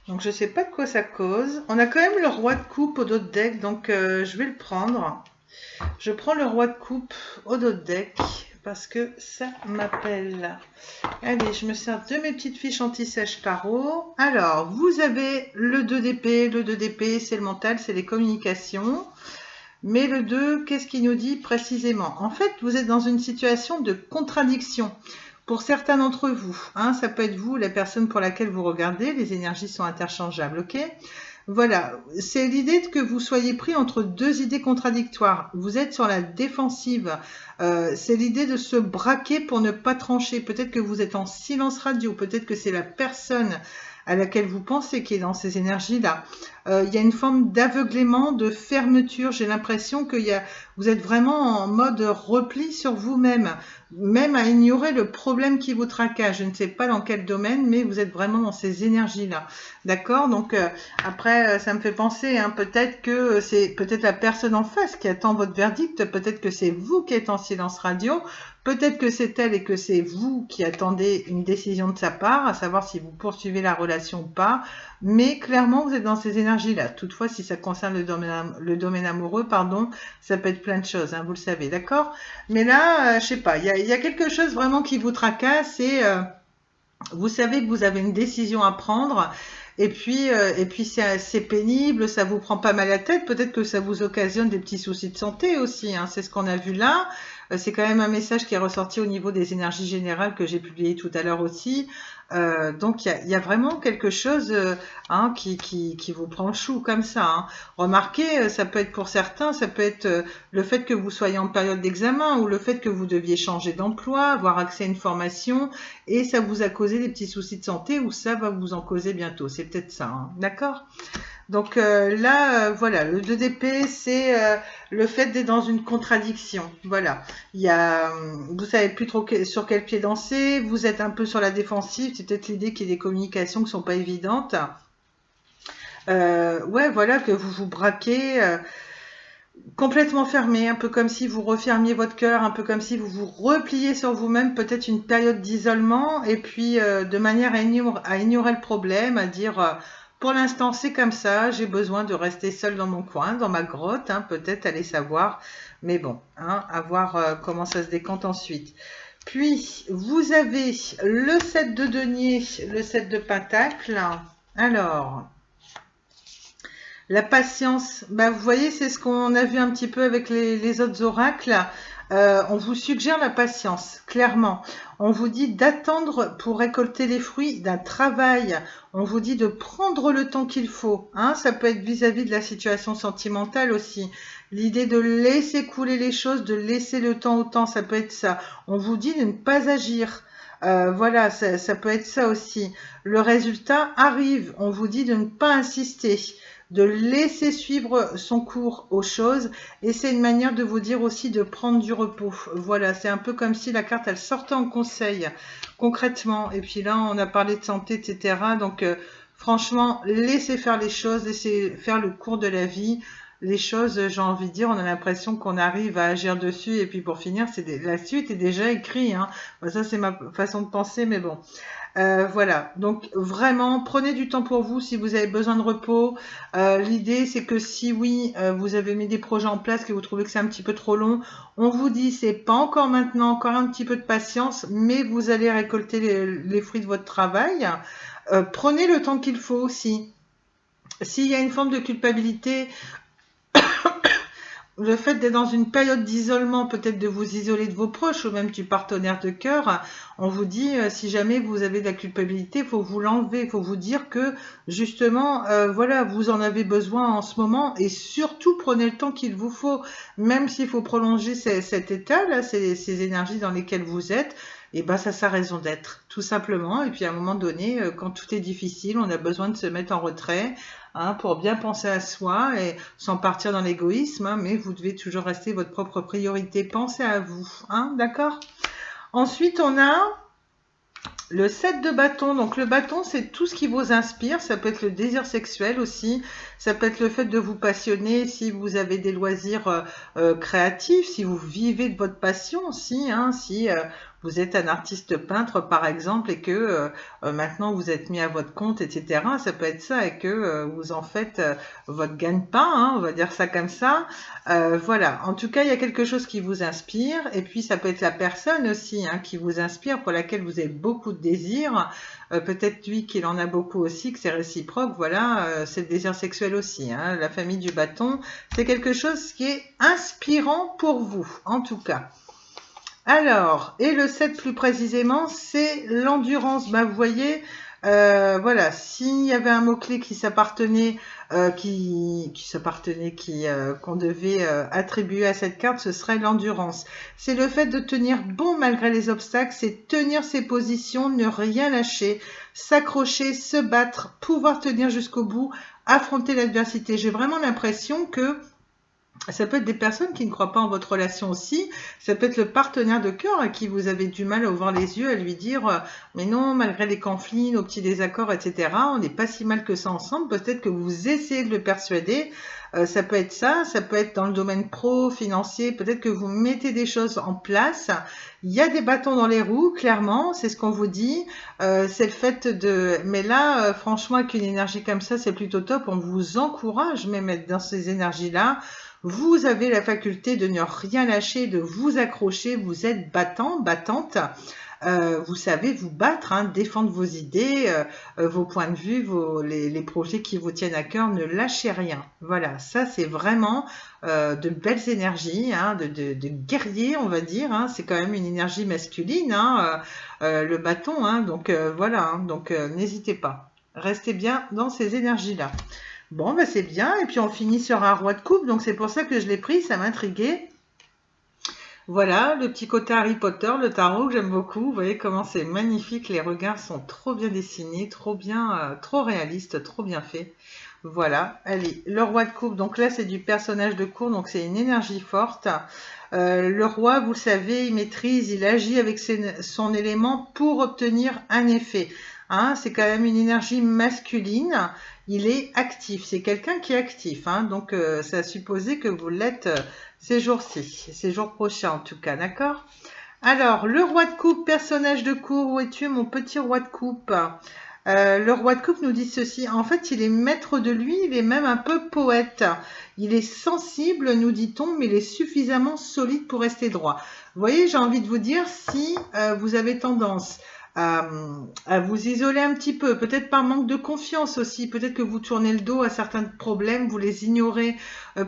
Donc, je ne sais pas de quoi ça cause. On a quand même le roi de coupe au dos de deck, donc je vais le prendre. Je prends le roi de coupe au dos de deck parce que ça m'appelle. Allez, je me sers de mes petites fiches anti-sèche tarot. Alors, vous avez le 2 d'épée. Le 2 d'épée, c'est le mental, c'est les communications. Mais le 2, qu'est-ce qu'il nous dit précisément? En fait, vous êtes dans une situation de contradiction. Pour certains d'entre vous, hein, ça peut être vous, la personne pour laquelle vous regardez, les énergies sont interchangeables, ok? Voilà, c'est l'idée que vous soyez pris entre deux idées contradictoires. Vous êtes sur la défensive. C'est l'idée de se braquer pour ne pas trancher. Peut-être que vous êtes en silence radio, peut-être que c'est la personne à laquelle vous pensez qui est dans ces énergies-là. Il y a une forme d'aveuglement, de fermeture. J'ai l'impression que vous êtes vraiment en mode repli sur vous-même, même à ignorer le problème qui vous tracasse. Je ne sais pas dans quel domaine, mais vous êtes vraiment dans ces énergies-là. D'accord? Donc après, ça me fait penser, hein, peut-être que c'est peut-être la personne en face qui attend votre verdict, peut-être que c'est vous qui êtes en silence radio, peut-être que c'est elle et que c'est vous qui attendez une décision de sa part, à savoir si vous poursuivez la relation ou pas. Mais clairement, vous êtes dans ces énergies-là. Toutefois, si ça concerne le domaine amoureux, pardon, ça peut être plein de choses, hein, vous le savez, d'accord? Mais là, je sais pas, il y a quelque chose vraiment qui vous tracasse et vous savez que vous avez une décision à prendre. Et puis c'est pénible, ça vous prend pas mal la tête. Peut-être que ça vous occasionne des petits soucis de santé aussi, hein. C'est ce qu'on a vu là. C'est quand même un message qui est ressorti au niveau des énergies générales que j'ai publié tout à l'heure aussi. Donc il y a vraiment quelque chose hein, qui vous prend le chou comme ça. Hein. Remarquez, ça peut être pour certains, ça peut être le fait que vous soyez en période d'examen ou le fait que vous deviez changer d'emploi, avoir accès à une formation et ça vous a causé des petits soucis de santé ou ça va vous en causer bientôt. C'est peut-être ça, hein. D'accord? Donc là, voilà, le 2 d'épée, c'est le fait d'être dans une contradiction. Voilà, vous savez plus trop sur quel pied danser, vous êtes un peu sur la défensive, c'est peut-être l'idée qu'il y ait des communications qui sont pas évidentes. Ouais, voilà, que vous vous braquez complètement fermé, un peu comme si vous refermiez votre cœur, un peu comme si vous vous repliez sur vous-même, peut-être une période d'isolement, et puis de manière à ignorer le problème, à dire pour l'instant c'est comme ça, j'ai besoin de rester seul dans mon coin, dans ma grotte, hein, peut-être aller savoir, mais bon, hein, à voir comment ça se décante ensuite. Puis vous avez le 7 de denier, le 7 de pentacle. Alors, la patience, bah, vous voyez, c'est ce qu'on a vu un petit peu avec les autres oracles. On vous suggère la patience, clairement. On vous dit d'attendre pour récolter les fruits d'un travail. On vous dit de prendre le temps qu'il faut. Hein, ça peut être vis-à-vis de la situation sentimentale aussi. L'idée de laisser couler les choses, de laisser le temps au temps, ça peut être ça. On vous dit de ne pas agir. Voilà, ça peut être ça aussi. Le résultat arrive. On vous dit de ne pas insister, de laisser suivre son cours aux choses et c'est une manière de vous dire aussi de prendre du repos. Voilà, c'est un peu comme si la carte elle sortait en conseil concrètement et puis là on a parlé de santé etc. Donc franchement laissez faire les choses, laissez faire le cours de la vie. Les choses, j'ai envie de dire, on a l'impression qu'on arrive à agir dessus et puis pour finir, la suite est déjà écrite. Hein. Bon, ça c'est ma façon de penser, mais bon. Voilà, donc vraiment prenez du temps pour vous si vous avez besoin de repos. L'idée c'est que si oui, vous avez mis des projets en place que vous trouvez que c'est un petit peu trop long, on vous dit c'est pas encore maintenant, encore un petit peu de patience, mais vous allez récolter les fruits de votre travail. Prenez le temps qu'il faut aussi. S'il y a une forme de culpabilité, le fait d'être dans une période d'isolement, peut-être de vous isoler de vos proches ou même du partenaire de cœur, on vous dit si jamais vous avez de la culpabilité, il faut vous l'enlever, il faut vous dire que justement, voilà, vous en avez besoin en ce moment et surtout prenez le temps qu'il vous faut, même s'il faut prolonger cet état-là, ces énergies dans lesquelles vous êtes. Et ben ça a sa raison d'être, tout simplement. Et puis à un moment donné, quand tout est difficile, on a besoin de se mettre en retrait, hein, pour bien penser à soi et sans partir dans l'égoïsme, hein, mais vous devez toujours rester votre propre priorité. Pensez à vous, hein, d'accord? Ensuite, on a le 7 de bâton. Donc le bâton, c'est tout ce qui vous inspire. Ça peut être le désir sexuel aussi. Ça peut être le fait de vous passionner si vous avez des loisirs créatifs, si vous vivez de votre passion aussi. Hein, si vous êtes un artiste peintre par exemple et que maintenant vous êtes mis à votre compte, etc. Ça peut être ça et que vous en faites votre gagne-pain, hein, on va dire ça comme ça. Voilà, en tout cas il y a quelque chose qui vous inspire et puis ça peut être la personne aussi hein, qui vous inspire, pour laquelle vous avez beaucoup de désir. Peut-être lui qu'il en a beaucoup aussi, que c'est réciproque, voilà, c'est le désir sexuel aussi. Hein. La famille du bâton, c'est quelque chose qui est inspirant pour vous, en tout cas. Alors, et le 7 plus précisément, c'est l'endurance. Bah, vous voyez, voilà, s'il y avait un mot-clé qui s'appartenait, qu'on devait attribuer à cette carte, ce serait l'endurance. C'est le fait de tenir bon malgré les obstacles, c'est tenir ses positions, ne rien lâcher, s'accrocher, se battre, pouvoir tenir jusqu'au bout, affronter l'adversité. J'ai vraiment l'impression que ça peut être des personnes qui ne croient pas en votre relation aussi. Ça peut être le partenaire de cœur à qui vous avez du mal à ouvrir les yeux, à lui dire mais non, malgré les conflits, nos petits désaccords, etc., on n'est pas si mal que ça ensemble. Peut-être que vous essayez de le persuader. Ça peut être ça, ça peut être dans le domaine pro, financier. Peut-être que vous mettez des choses en place. Il y a des bâtons dans les roues, clairement, c'est ce qu'on vous dit. C'est le fait de... Mais là, franchement, avec une énergie comme ça, c'est plutôt top. On vous encourage même à être dans ces énergies-là. Vous avez la faculté de ne rien lâcher, de vous accrocher, vous êtes battant, battante. Vous savez vous battre, hein, défendre vos idées, vos points de vue, les projets qui vous tiennent à cœur, ne lâchez rien. Voilà, ça c'est vraiment de belles énergies, hein, de guerrier, on va dire. Hein, c'est quand même une énergie masculine, hein, le bâton. Hein, donc voilà, hein, donc n'hésitez pas. Restez bien dans ces énergies-là. Bon, bah c'est bien. Et puis on finit sur un roi de coupe. Donc c'est pour ça que je l'ai pris. Ça m'intriguait. Voilà, le petit côté Harry Potter, le tarot que j'aime beaucoup. Vous voyez comment c'est magnifique. Les regards sont trop bien dessinés, trop bien, trop réalistes, trop bien faits. Voilà, allez, le roi de coupe. Donc là, c'est du personnage de cour. Donc c'est une énergie forte. Le roi, vous le savez, il maîtrise, il agit avec son élément pour obtenir un effet. Hein, c'est quand même une énergie masculine. Il est actif. C'est quelqu'un qui est actif. Hein, donc, ça a supposé que vous l'êtes ces jours-ci, ces jours prochains en tout cas. D'accord? Alors, le roi de coupe, personnage de cour. Où es-tu, mon petit roi de coupe? Le roi de coupe nous dit ceci. En fait, il est maître de lui. Il est même un peu poète. Il est sensible, nous dit-on, mais il est suffisamment solide pour rester droit. Vous voyez, j'ai envie de vous dire, si vous avez tendance à vous isoler un petit peu, peut-être par manque de confiance aussi, peut-être que vous tournez le dos à certains problèmes, vous les ignorez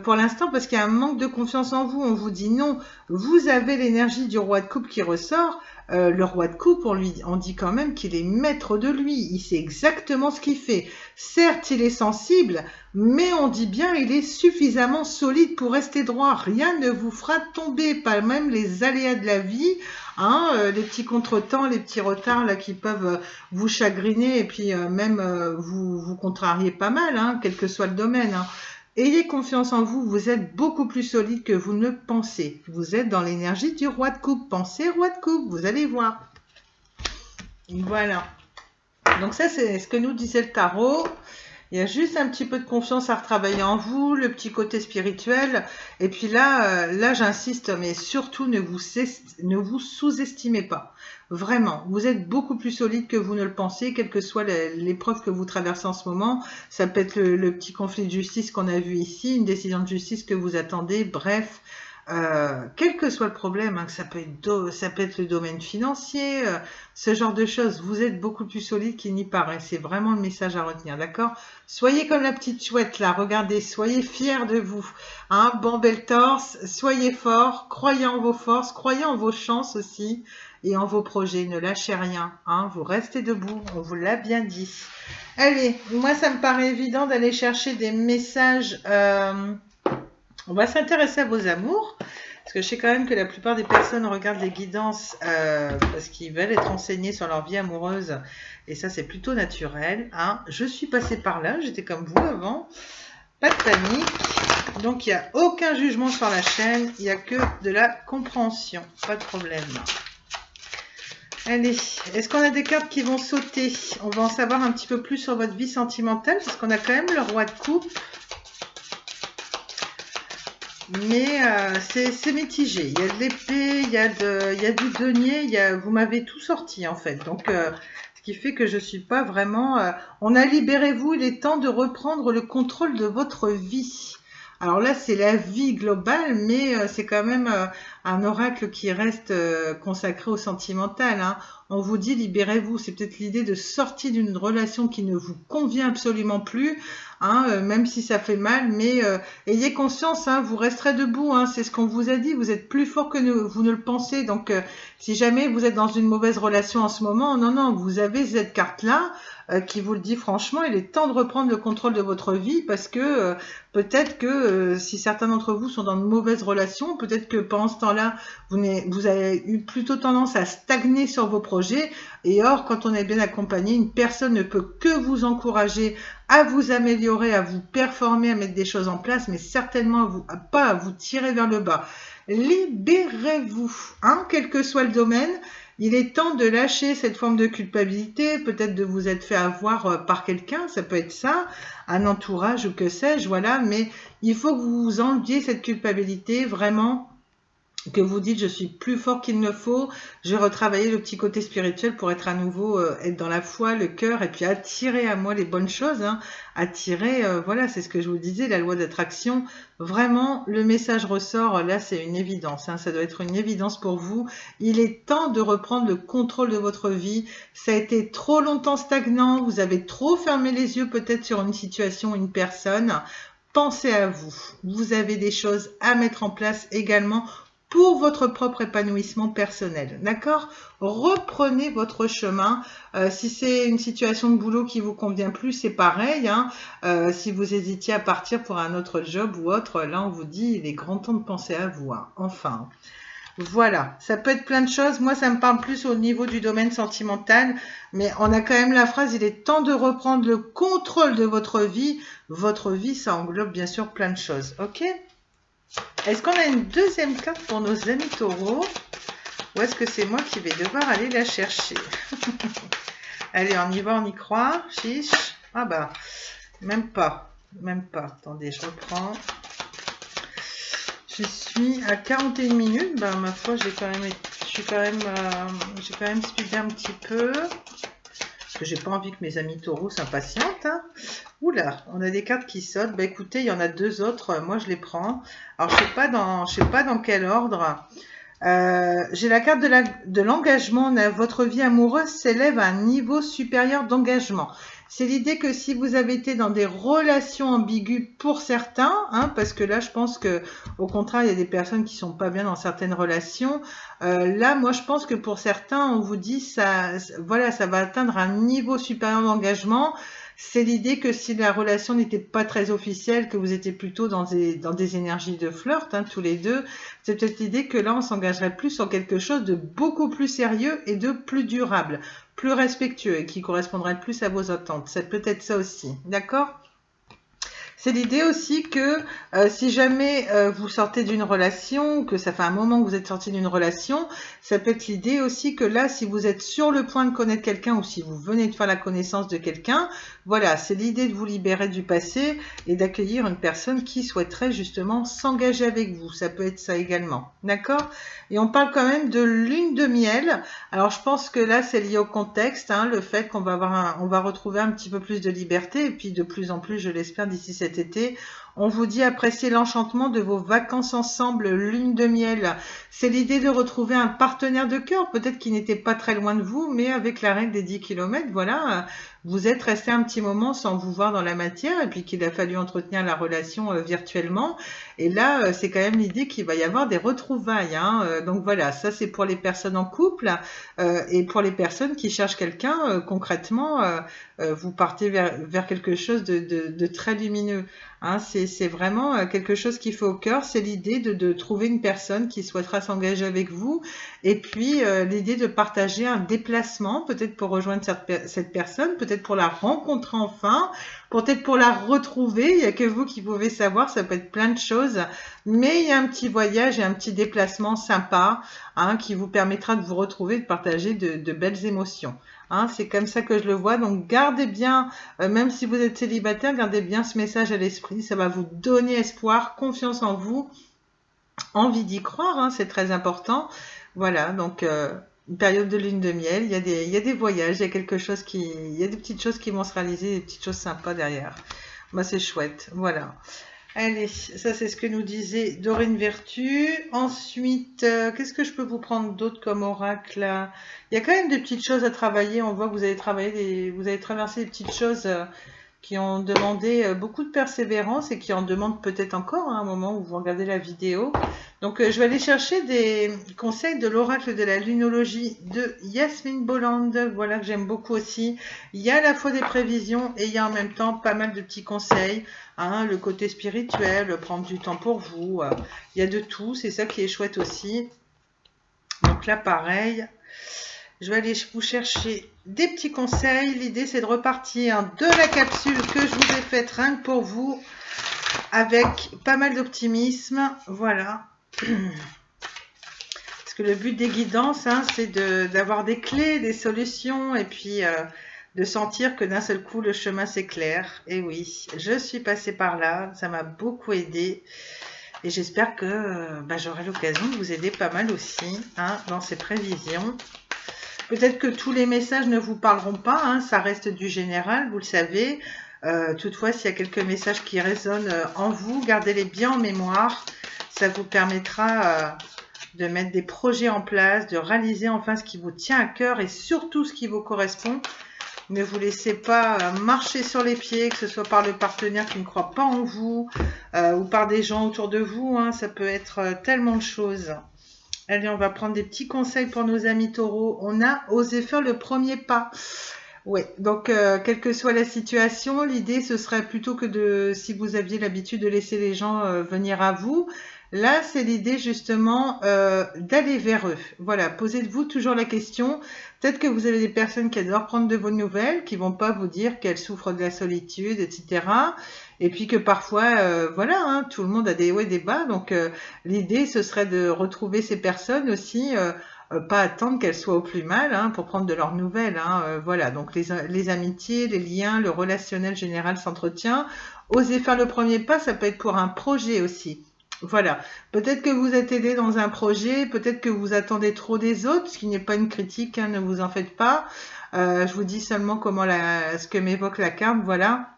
pour l'instant parce qu'il y a un manque de confiance en vous, on vous dit non, vous avez l'énergie du roi de coupe qui ressort. Le roi de coupe, on dit quand même qu'il est maître de lui, il sait exactement ce qu'il fait. Certes, il est sensible, mais on dit bien il est suffisamment solide pour rester droit. Rien ne vous fera tomber, pas même les aléas de la vie, hein, les petits contretemps, les petits retards là qui peuvent vous chagriner et puis même vous contrarier pas mal, hein, quel que soit le domaine. Hein. Ayez confiance en vous, vous êtes beaucoup plus solide que vous ne pensez. Vous êtes dans l'énergie du roi de coupe. Pensez roi de coupe, vous allez voir. Voilà. Donc ça, c'est ce que nous disait le tarot. Il y a juste un petit peu de confiance à retravailler en vous, le petit côté spirituel. Et puis là j'insiste, mais surtout ne vous sous-estimez pas. Vraiment, vous êtes beaucoup plus solide que vous ne le pensez, quelle que soit l'épreuve que vous traversez en ce moment. Ça peut être le petit conflit de justice qu'on a vu ici, une décision de justice que vous attendez, bref. Quel que soit le problème, hein, que ça peut être le domaine financier, ce genre de choses, vous êtes beaucoup plus solide qu'il n'y paraît. C'est vraiment le message à retenir, d'accord? Soyez comme la petite chouette là, regardez, soyez fiers de vous. Hein, bon bel torse, soyez forts, croyez en vos forces, croyez en vos chances aussi et en vos projets. Ne lâchez rien, hein, vous restez debout, on vous l'a bien dit. Allez, moi ça me paraît évident d'aller chercher des messages... On va s'intéresser à vos amours, parce que je sais quand même que la plupart des personnes regardent les guidances parce qu'ils veulent être renseignés sur leur vie amoureuse, et ça c'est plutôt naturel. Hein. Je suis passée par là, j'étais comme vous avant, pas de panique, donc il n'y a aucun jugement sur la chaîne, il n'y a que de la compréhension, pas de problème. Allez, est-ce qu'on a des cartes qui vont sauter? On va en savoir un petit peu plus sur votre vie sentimentale, parce qu'on a quand même le roi de coupe. Mais c'est mitigé. Il y a de l'épée, il y a du denier, vous m'avez tout sorti en fait. Donc, ce qui fait que je suis pas vraiment. On a libéré-vous, il est temps de reprendre le contrôle de votre vie. Alors là, c'est la vie globale, mais c'est quand même un oracle qui reste consacré au sentimental, hein. On vous dit libérez-vous. C'est peut-être l'idée de sortir d'une relation qui ne vous convient absolument plus, hein, même si ça fait mal, mais ayez conscience, hein, vous resterez debout, hein, c'est ce qu'on vous a dit, vous êtes plus fort que vous ne le pensez. Donc, si jamais vous êtes dans une mauvaise relation en ce moment, non, non, vous avez cette carte-là qui vous le dit franchement, il est temps de reprendre le contrôle de votre vie parce que peut-être que si certains d'entre vous sont dans de mauvaises relations, peut-être que pendant ce temps-là, vous avez eu plutôt tendance à stagner sur vos projets. Et or, quand on est bien accompagné, une personne ne peut que vous encourager à vous améliorer, à vous performer, à mettre des choses en place, mais certainement pas à vous tirer vers le bas. Libérez-vous, hein, quel que soit le domaine. Il est temps de lâcher cette forme de culpabilité, peut-être de vous être fait avoir par quelqu'un, ça peut être ça, un entourage ou que sais-je, voilà, mais il faut que vous enleviez cette culpabilité, vraiment, que vous dites je suis plus fort qu'il ne faut, je vais retravailler le petit côté spirituel pour être à nouveau, être dans la foi, le cœur, et puis attirer à moi les bonnes choses, hein, attirer, voilà, c'est ce que je vous disais, la loi d'attraction, vraiment, le message ressort, là c'est une évidence, hein, ça doit être une évidence pour vous, il est temps de reprendre le contrôle de votre vie, ça a été trop longtemps stagnant, vous avez trop fermé les yeux peut-être sur une situation, une personne, pensez à vous, vous avez des choses à mettre en place également pour votre propre épanouissement personnel. D'accord? Reprenez votre chemin. Si c'est une situation de boulot qui vous convient plus, c'est pareil, hein. Si vous hésitiez à partir pour un autre job ou autre, là on vous dit il est grand temps de penser à vous, hein. Enfin. Voilà, ça peut être plein de choses. Moi, ça me parle plus au niveau du domaine sentimental, mais on a quand même la phrase, il est temps de reprendre le contrôle de votre vie. Votre vie, ça englobe bien sûr plein de choses. Ok? Est-ce qu'on a une deuxième carte pour nos amis taureaux ou est-ce que c'est moi qui vais devoir aller la chercher? Allez, on y va, on y croit. Chiche. Ah bah, même pas. Même pas. Attendez, je reprends. Je suis à 41 minutes. Bah, ma foi, j'ai quand même speedé un petit peu. Parce que j'ai pas envie que mes amis taureaux s'impatientent, hein. Oula, on a des cartes qui sautent. Bah écoutez, il y en a deux autres. Moi, je les prends. Alors, je sais pas dans quel ordre. J'ai la carte de l'engagement. Votre vie amoureuse s'élève à un niveau supérieur d'engagement. C'est l'idée que si vous avez été dans des relations ambiguës pour certains, hein, parce que là, je pense que au contraire, il y a des personnes qui sont pas bien dans certaines relations. Là, moi, je pense que pour certains, on vous dit voilà, ça va atteindre un niveau supérieur d'engagement. C'est l'idée que si la relation n'était pas très officielle, que vous étiez plutôt dans des énergies de flirt, hein, tous les deux, c'est peut-être l'idée que là, on s'engagerait plus sur quelque chose de beaucoup plus sérieux et de plus durable, plus respectueux et qui correspondrait plus à vos attentes. C'est peut-être ça aussi, d'accord? C'est l'idée aussi que si jamais vous sortez d'une relation, que ça fait un moment que vous êtes sorti d'une relation, ça peut être l'idée aussi que là, si vous êtes sur le point de connaître quelqu'un ou si vous venez de faire la connaissance de quelqu'un, voilà, c'est l'idée de vous libérer du passé et d'accueillir une personne qui souhaiterait justement s'engager avec vous. Ça peut être ça également, d'accord? Et on parle quand même de lune de miel. Alors je pense que là, c'est lié au contexte, hein, le fait qu'on va on va retrouver un petit peu plus de liberté et puis de plus en plus, je l'espère, d'ici cet été, on vous dit apprécier l'enchantement de vos vacances ensemble, lune de miel. C'est l'idée de retrouver un partenaire de cœur, peut-être qui n'était pas très loin de vous, mais avec la règle des 10 km, voilà, vous êtes resté un petit moment sans vous voir dans la matière et puis qu'il a fallu entretenir la relation virtuellement. Et là, c'est quand même l'idée qu'il va y avoir des retrouvailles, hein. Donc voilà, ça c'est pour les personnes en couple et pour les personnes qui cherchent quelqu'un, concrètement, vous partez vers quelque chose de très lumineux. Hein, c'est vraiment quelque chose qui fait au cœur, c'est l'idée de trouver une personne qui souhaitera s'engager avec vous et puis l'idée de partager un déplacement, peut-être pour rejoindre cette personne, peut-être pour la rencontrer enfin, peut-être pour la retrouver, il n'y a que vous qui pouvez savoir, ça peut être plein de choses, mais il y a un petit voyage et un petit déplacement sympa, hein, qui vous permettra de vous retrouver, de partager de belles émotions. Hein, c'est comme ça que je le vois. Donc, gardez bien, même si vous êtes célibataire, gardez bien ce message à l'esprit. Ça va vous donner espoir, confiance en vous envie d'y croire, hein, c'est très important. Voilà, donc une période de lune de miel, il y a des voyages, il y a quelque chose il y a des petites choses qui vont se réaliser, des petites choses sympas derrière. Moi, c'est chouette, voilà. Allez, ça c'est ce que nous disait Dorine Vertu. Ensuite, qu'est-ce que je peux vous prendre d'autre comme oracle là? Il y a quand même des petites choses à travailler. On voit que vous avez travaillé vous avez traversé des petites choses qui ont demandé beaucoup de persévérance et qui en demandent peut-être encore à un moment où vous regardez la vidéo. Donc je vais aller chercher des conseils de l'oracle de la lunologie de Yasmine Bolland, voilà que j'aime beaucoup aussi. Il y a à la fois des prévisions et il y a en même temps pas mal de petits conseils, hein, le côté spirituel, prendre du temps pour vous, il y a de tout, c'est ça qui est chouette aussi. Donc là pareil, je vais aller vous chercher des petits conseils. L'idée, c'est de repartir de la capsule que je vous ai faite rien que pour vous, avec pas mal d'optimisme. Voilà. Parce que le but des guidances, hein, c'est d'avoir des clés, des solutions, et puis de sentir que d'un seul coup, le chemin s'éclaire. Et oui, je suis passée par là. Ça m'a beaucoup aidé. Et j'espère que j'aurai l'occasion de vous aider pas mal aussi, hein, dans ces prévisions. Peut-être que tous les messages ne vous parleront pas, hein, ça reste du général, vous le savez. Toutefois, s'il y a quelques messages qui résonnent en vous, gardez-les bien en mémoire. Ça vous permettra de mettre des projets en place, de réaliser enfin ce qui vous tient à cœur et surtout ce qui vous correspond. Ne vous laissez pas marcher sur les pieds, que ce soit par le partenaire qui ne croit pas en vous ou par des gens autour de vous, hein, ça peut être tellement de choses. Allez, on va prendre des petits conseils pour nos amis taureaux. On a osé faire le premier pas. Ouais, donc quelle que soit la situation, l'idée ce serait plutôt que si vous aviez l'habitude de laisser les gens venir à vous, là c'est l'idée justement d'aller vers eux. Voilà, posez-vous toujours la question. Peut-être que vous avez des personnes qui adorent prendre de vos nouvelles, qui vont pas vous dire qu'elles souffrent de la solitude, etc. Et puis que parfois, voilà, hein, tout le monde a des hauts et des bas. Donc l'idée ce serait de retrouver ces personnes aussi. Pas attendre qu'elles soient au plus mal, hein, pour prendre de leurs nouvelles, hein, voilà, donc les amitiés, les liens, le relationnel général s'entretient. Oser faire le premier pas, ça peut être pour un projet aussi. Voilà, peut-être que vous êtes aidé dans un projet, peut-être que vous attendez trop des autres, ce qui n'est pas une critique, hein, ne vous en faites pas. Je vous dis seulement ce que m'évoque la carte, voilà.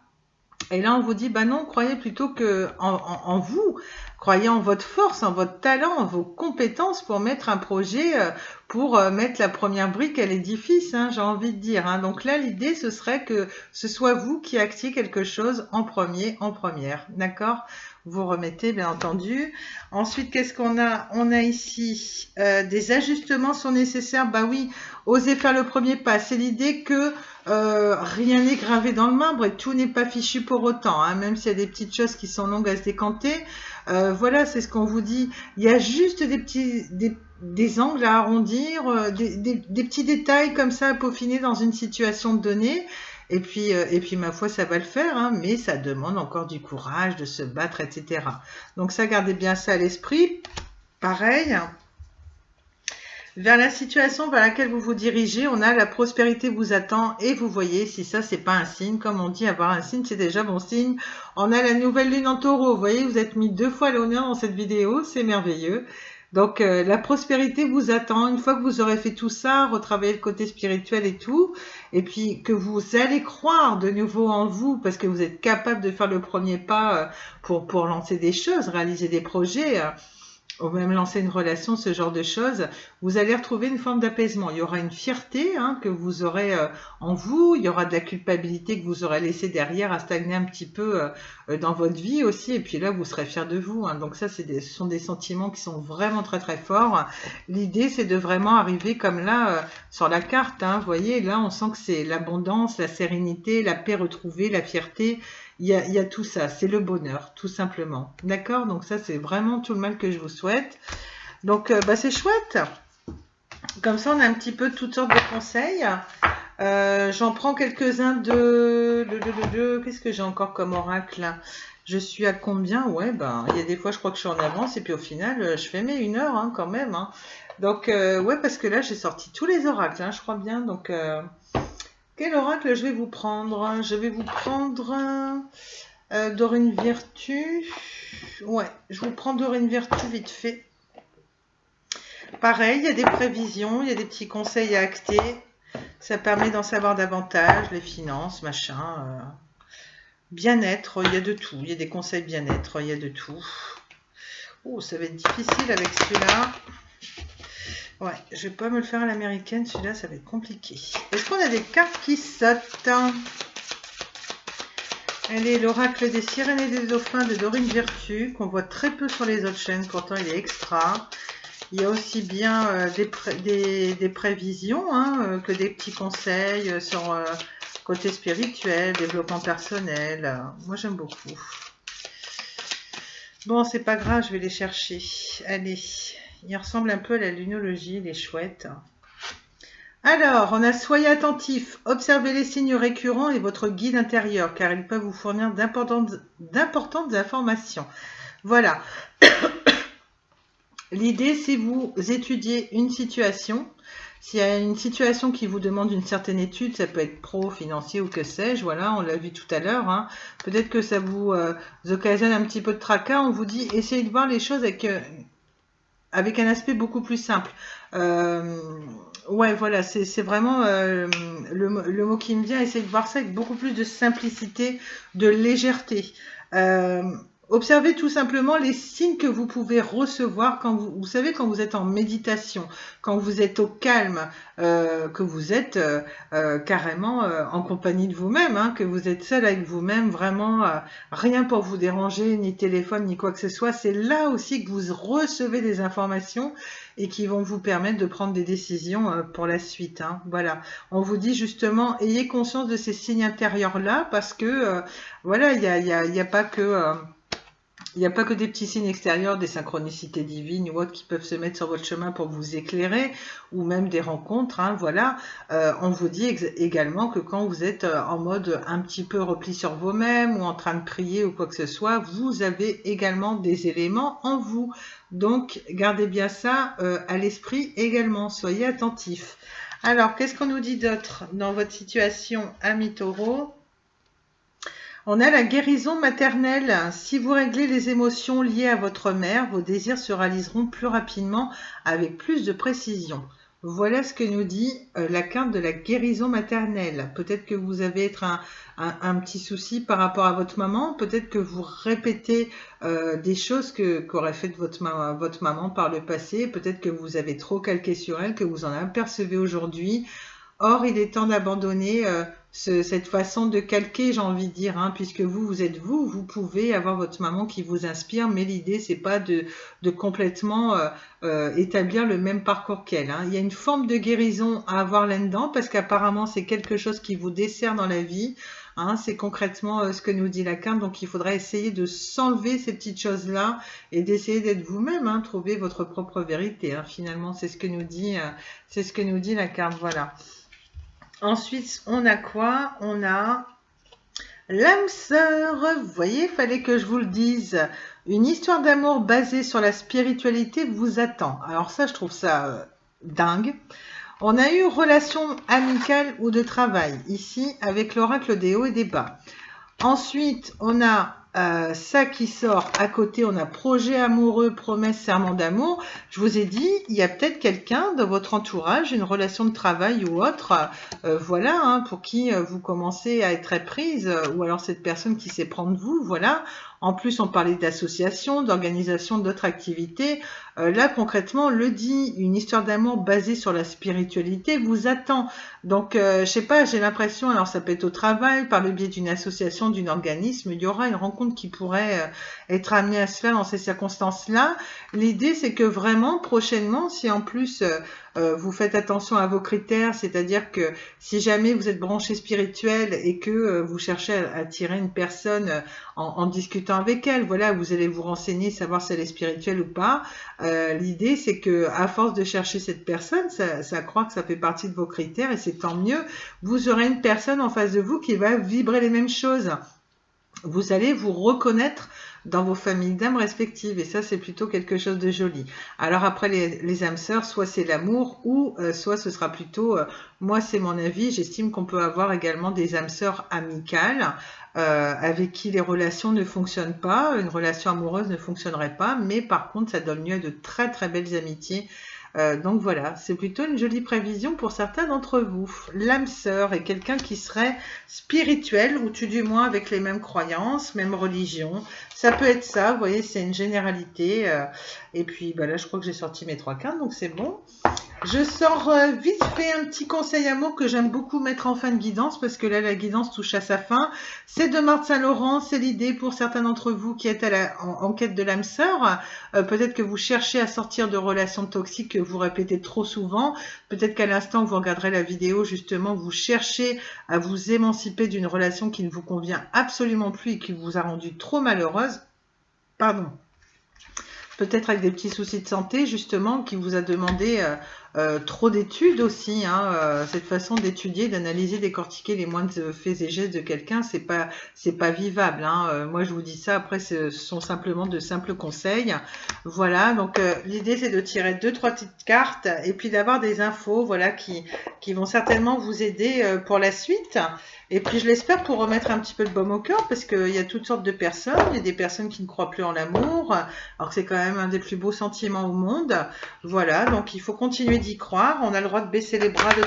Et là, on vous dit, bah non, croyez plutôt que en vous, croyez en votre force, en votre talent, en vos compétences pour mettre un projet, pour mettre la première brique à l'édifice, hein, j'ai envie de dire, hein. Donc là, l'idée, ce serait que ce soit vous qui actiez quelque chose en premier, en première, d'accord? Vous remettez, bien entendu. Ensuite, qu'est-ce qu'on a? On a ici des ajustements sont nécessaires. Bah oui, osez faire le premier pas. C'est l'idée que rien n'est gravé dans le marbre et tout n'est pas fichu pour autant, hein, même s'il y a des petites choses qui sont longues à se décanter. Voilà, c'est ce qu'on vous dit. Il y a juste des angles à arrondir, des petits détails comme ça à peaufiner dans une situation donnée. Et puis, ma foi, ça va le faire, hein, mais ça demande encore du courage, de se battre, etc. Donc ça, gardez bien ça à l'esprit. Pareil. Vers la situation vers laquelle vous vous dirigez, on a la prospérité vous attend et vous voyez si ça c'est pas un signe, comme on dit, avoir un signe c'est déjà bon signe. On a la nouvelle lune en taureau, vous voyez, vous êtes mis 2 fois à l'honneur dans cette vidéo, c'est merveilleux. Donc la prospérité vous attend, une fois que vous aurez fait tout ça, retravailler le côté spirituel et tout, et puis que vous allez croire de nouveau en vous parce que vous êtes capable de faire le premier pas pour lancer des choses, réaliser des projets. Ou même lancer une relation, ce genre de choses, vous allez retrouver une forme d'apaisement. Il y aura une fierté, hein, que vous aurez en vous, il y aura de la culpabilité que vous aurez laissé derrière à stagner un petit peu dans votre vie aussi, et puis là, vous serez fier de vous, hein. Donc ça, ce sont des sentiments qui sont vraiment très très forts. L'idée, c'est de vraiment arriver comme là, sur la carte, hein, vous voyez, là, on sent que c'est l'abondance, la sérénité, la paix retrouvée, la fierté. Il y a tout ça, c'est le bonheur, tout simplement. D'accord? Donc ça, c'est vraiment tout le mal que je vous souhaite. Donc, c'est chouette. Comme ça, on a un petit peu toutes sortes de conseils. J'en prends quelques-uns Qu'est-ce que j'ai encore comme oracle là? Je suis à combien? Ouais, il y a des fois, je crois que je suis en avance. Et puis au final, je fais mes 1 heure, hein, quand même, hein. Donc, ouais, parce que là, j'ai sorti tous les oracles, hein, je crois bien. Donc, quel oracle je vais vous prendre? Je vais vous prendre... Dorine Virtue. Ouais, je vous prends Dorine Virtue vite fait. Pareil, il y a des prévisions, il y a des petits conseils à acter. Ça permet d'en savoir davantage, les finances, machin. Bien-être, il y a de tout. Il y a des conseils bien-être, il y a de tout. Oh, ça va être difficile avec celui-là. Ouais, je vais pas me le faire à l'américaine, celui-là, ça va être compliqué. Est-ce qu'on a des cartes qui sautent? Allez, l'oracle des sirènes et des dauphins de Dorine Virtue, qu'on voit très peu sur les autres chaînes, pourtant il est extra. Il y a aussi bien des prévisions que des petits conseils sur côté spirituel, développement personnel. Moi, j'aime beaucoup. Bon, c'est pas grave, je vais les chercher. Allez, il ressemble un peu à la lunologie, il est chouette. Alors, on a soyez attentif, observez les signes récurrents et votre guide intérieur, car ils peuvent vous fournir d'importantes informations. Voilà. L'idée, si vous étudiez une situation, s'il y a une situation qui vous demande une certaine étude, ça peut être pro, financier ou que sais-je, voilà, on l'a vu tout à l'heure, hein. Peut-être que ça vous occasionne un petit peu de tracas, on vous dit, essayez de voir les choses avec un aspect beaucoup plus simple. Ouais, voilà, c'est vraiment le mot qui me vient, essayez de voir ça avec beaucoup plus de simplicité, de légèreté. Observez tout simplement les signes que vous pouvez recevoir quand vous savez, quand vous êtes en méditation, quand vous êtes au calme, que vous êtes carrément en compagnie de vous-même, hein, que vous êtes seul avec vous-même, vraiment rien pour vous déranger, ni téléphone, ni quoi que ce soit. C'est là aussi que vous recevez des informations et qui vont vous permettre de prendre des décisions pour la suite. Hein. Voilà, on vous dit justement, ayez conscience de ces signes intérieurs-là parce que voilà, il y a pas que... il n'y a pas que des petits signes extérieurs, des synchronicités divines ou autres qui peuvent se mettre sur votre chemin pour vous éclairer, ou même des rencontres, hein, voilà. On vous dit également que quand vous êtes en mode un petit peu repli sur vous-même ou en train de prier ou quoi que ce soit, vous avez également des éléments en vous. Donc, gardez bien ça à l'esprit également, soyez attentifs. Alors, qu'est-ce qu'on nous dit d'autre dans votre situation, ami Taureau ? On a la guérison maternelle. Si vous réglez les émotions liées à votre mère, vos désirs se réaliseront plus rapidement avec plus de précision. Voilà ce que nous dit la carte de la guérison maternelle. Peut-être que vous avez un petit souci par rapport à votre maman. Peut-être que vous répétez des choses qu'aurait faites votre maman par le passé. Peut-être que vous avez trop calqué sur elle, que vous en apercevez aujourd'hui. Or, il est temps d'abandonner cette façon de calquer, j'ai envie de dire, hein, puisque vous êtes vous, vous pouvez avoir votre maman qui vous inspire, mais l'idée, c'est pas de complètement établir le même parcours qu'elle. Hein. Il y a une forme de guérison à avoir là-dedans, parce qu'apparemment, c'est quelque chose qui vous dessert dans la vie. Hein, c'est concrètement ce que nous dit la carte, donc il faudra essayer de s'enlever ces petites choses-là et d'essayer d'être vous-même, hein, trouver votre propre vérité. Hein. Finalement, c'est ce que nous dit la carte. Voilà. Ensuite, on a quoi? On a l'âme sœur. Vous voyez, il fallait que je vous le dise. Une histoire d'amour basée sur la spiritualité vous attend. Alors ça, je trouve ça dingue. On a eu relation amicale ou de travail, ici, avec l'oracle des hauts et des bas. Ensuite, on a ça qui sort à côté, on a projet amoureux, promesse, serment d'amour. Je vous ai dit, il y a peut-être quelqu'un dans votre entourage, une relation de travail ou autre, voilà, hein, pour qui vous commencez à être très prise, ou alors cette personne qui sait prendre vous, voilà. En plus, on parlait d'associations, d'organisation, d'autres activités. Là, concrètement, on le dit, une histoire d'amour basée sur la spiritualité vous attend. Donc, je sais pas, j'ai l'impression, alors ça peut être au travail, par le biais d'une association, d'un organisme, il y aura une rencontre qui pourrait être amenée à se faire dans ces circonstances-là. L'idée, c'est que vraiment, prochainement, si en plus vous faites attention à vos critères, c'est-à-dire que si jamais vous êtes branché spirituel et que vous cherchez à attirer une personne en discutant avec elle, voilà, vous allez vous renseigner, savoir si elle est spirituelle ou pas. L'idée, c'est que à force de chercher cette personne, ça croit que ça fait partie de vos critères et c'est tant mieux. Vous aurez une personne en face de vous qui va vibrer les mêmes choses. vous allez vous reconnaître dans vos familles d'âmes respectives et ça c'est plutôt quelque chose de joli. Alors après les âmes sœurs, soit c'est l'amour ou soit ce sera plutôt, moi c'est mon avis, j'estime qu'on peut avoir également des âmes sœurs amicales avec qui les relations ne fonctionnent pas, une relation amoureuse ne fonctionnerait pas, mais par contre ça donne lieu à de très très belles amitiés. Donc voilà, c'est plutôt une jolie prévision pour certains d'entre vous. L'âme sœur est quelqu'un qui serait spirituel, ou tout du moins avec les mêmes croyances, même religion. Ça peut être ça, vous voyez, c'est une généralité. Et puis bah là, je crois que j'ai sorti mes 3 cartes, donc c'est bon. Je sors vite fait un petit conseil amour que j'aime beaucoup mettre en fin de guidance parce que là la guidance touche à sa fin. C'est de Marthe Saint-Laurent, c'est l'idée pour certains d'entre vous qui êtes en quête de l'âme sœur. Peut-être que vous cherchez à sortir de relations toxiques que vous répétez trop souvent. Peut-être qu'à l'instant où vous regarderez la vidéo justement vous cherchez à vous émanciper d'une relation qui ne vous convient absolument plus et qui vous a rendu trop malheureuse. Pardon. Peut-être avec des petits soucis de santé justement qui vous a demandé trop d'études aussi, hein, cette façon d'étudier, d'analyser, décortiquer les moindres faits et gestes de quelqu'un, c'est pas vivable, hein. Moi je vous dis ça, après ce sont simplement de simples conseils. Voilà, donc l'idée c'est de tirer 2-3 petites cartes et puis d'avoir des infos, voilà, qui vont certainement vous aider pour la suite. Et puis je l'espère pour remettre un petit peu de baume au cœur parce qu'il y a toutes sortes de personnes, il y a des personnes qui ne croient plus en l'amour, alors que c'est quand même un des plus beaux sentiments au monde. Voilà, donc il faut continuer d'y croire. On a le droit de baisser les bras de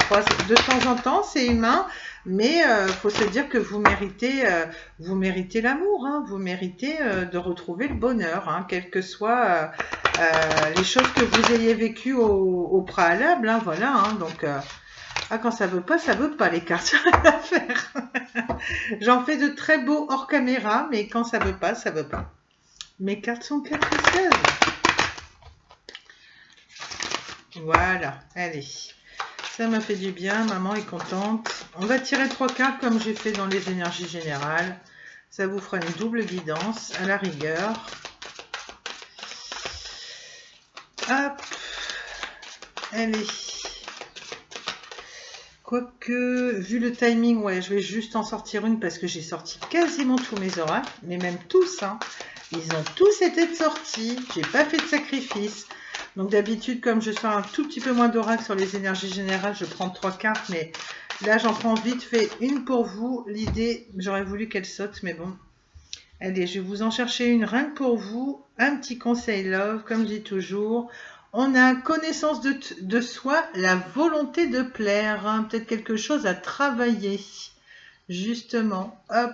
temps en temps, c'est humain, mais faut se dire que vous méritez l'amour, hein, vous méritez de retrouver le bonheur, hein, quelles que soient les choses que vous ayez vécues au préalable, hein, voilà, hein, donc quand ça veut pas les cartes, rien à faire. J'en fais de très beaux hors caméra, mais quand ça veut pas, ça veut pas. Mes cartes sont capricieuses. Voilà, allez. Ça m'a fait du bien, maman est contente. On va tirer 3 cartes comme j'ai fait dans les énergies générales. Ça vous fera une double guidance à la rigueur. Hop. Allez. Quoique, vu le timing, ouais, je vais juste en sortir une parce que j'ai sorti quasiment tous mes oracles, mais même tous, hein. Ils ont tous été sortis, j'ai pas fait de sacrifice. Donc d'habitude, comme je sors un tout petit peu moins d'oracles sur les énergies générales, je prends 3 cartes, mais là j'en prends vite fait une pour vous. L'idée, j'aurais voulu qu'elle saute, mais bon. Allez, je vais vous en chercher une rien que pour vous. Un petit conseil love, comme je dis toujours. On a connaissance de soi, la volonté de plaire, hein, peut-être quelque chose à travailler. Justement, hop.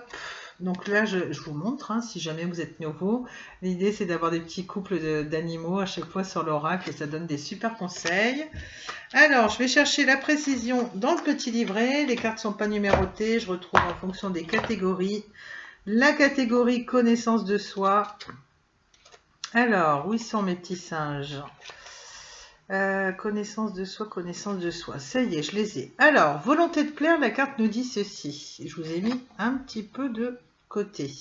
Donc là, je vous montre, hein, si jamais vous êtes nouveau. L'idée, c'est d'avoir des petits couples d'animaux à chaque fois sur l'oracle et ça donne des super conseils. Alors, je vais chercher la précision dans le petit livret. Les cartes ne sont pas numérotées. Je retrouve en fonction des catégories. La catégorie connaissance de soi. Alors, où sont mes petits singes ? Connaissance de soi, connaissance de soi. Ça y est, je les ai. Alors, volonté de plaire, la carte nous dit ceci. Je vous ai mis un petit peu de côté.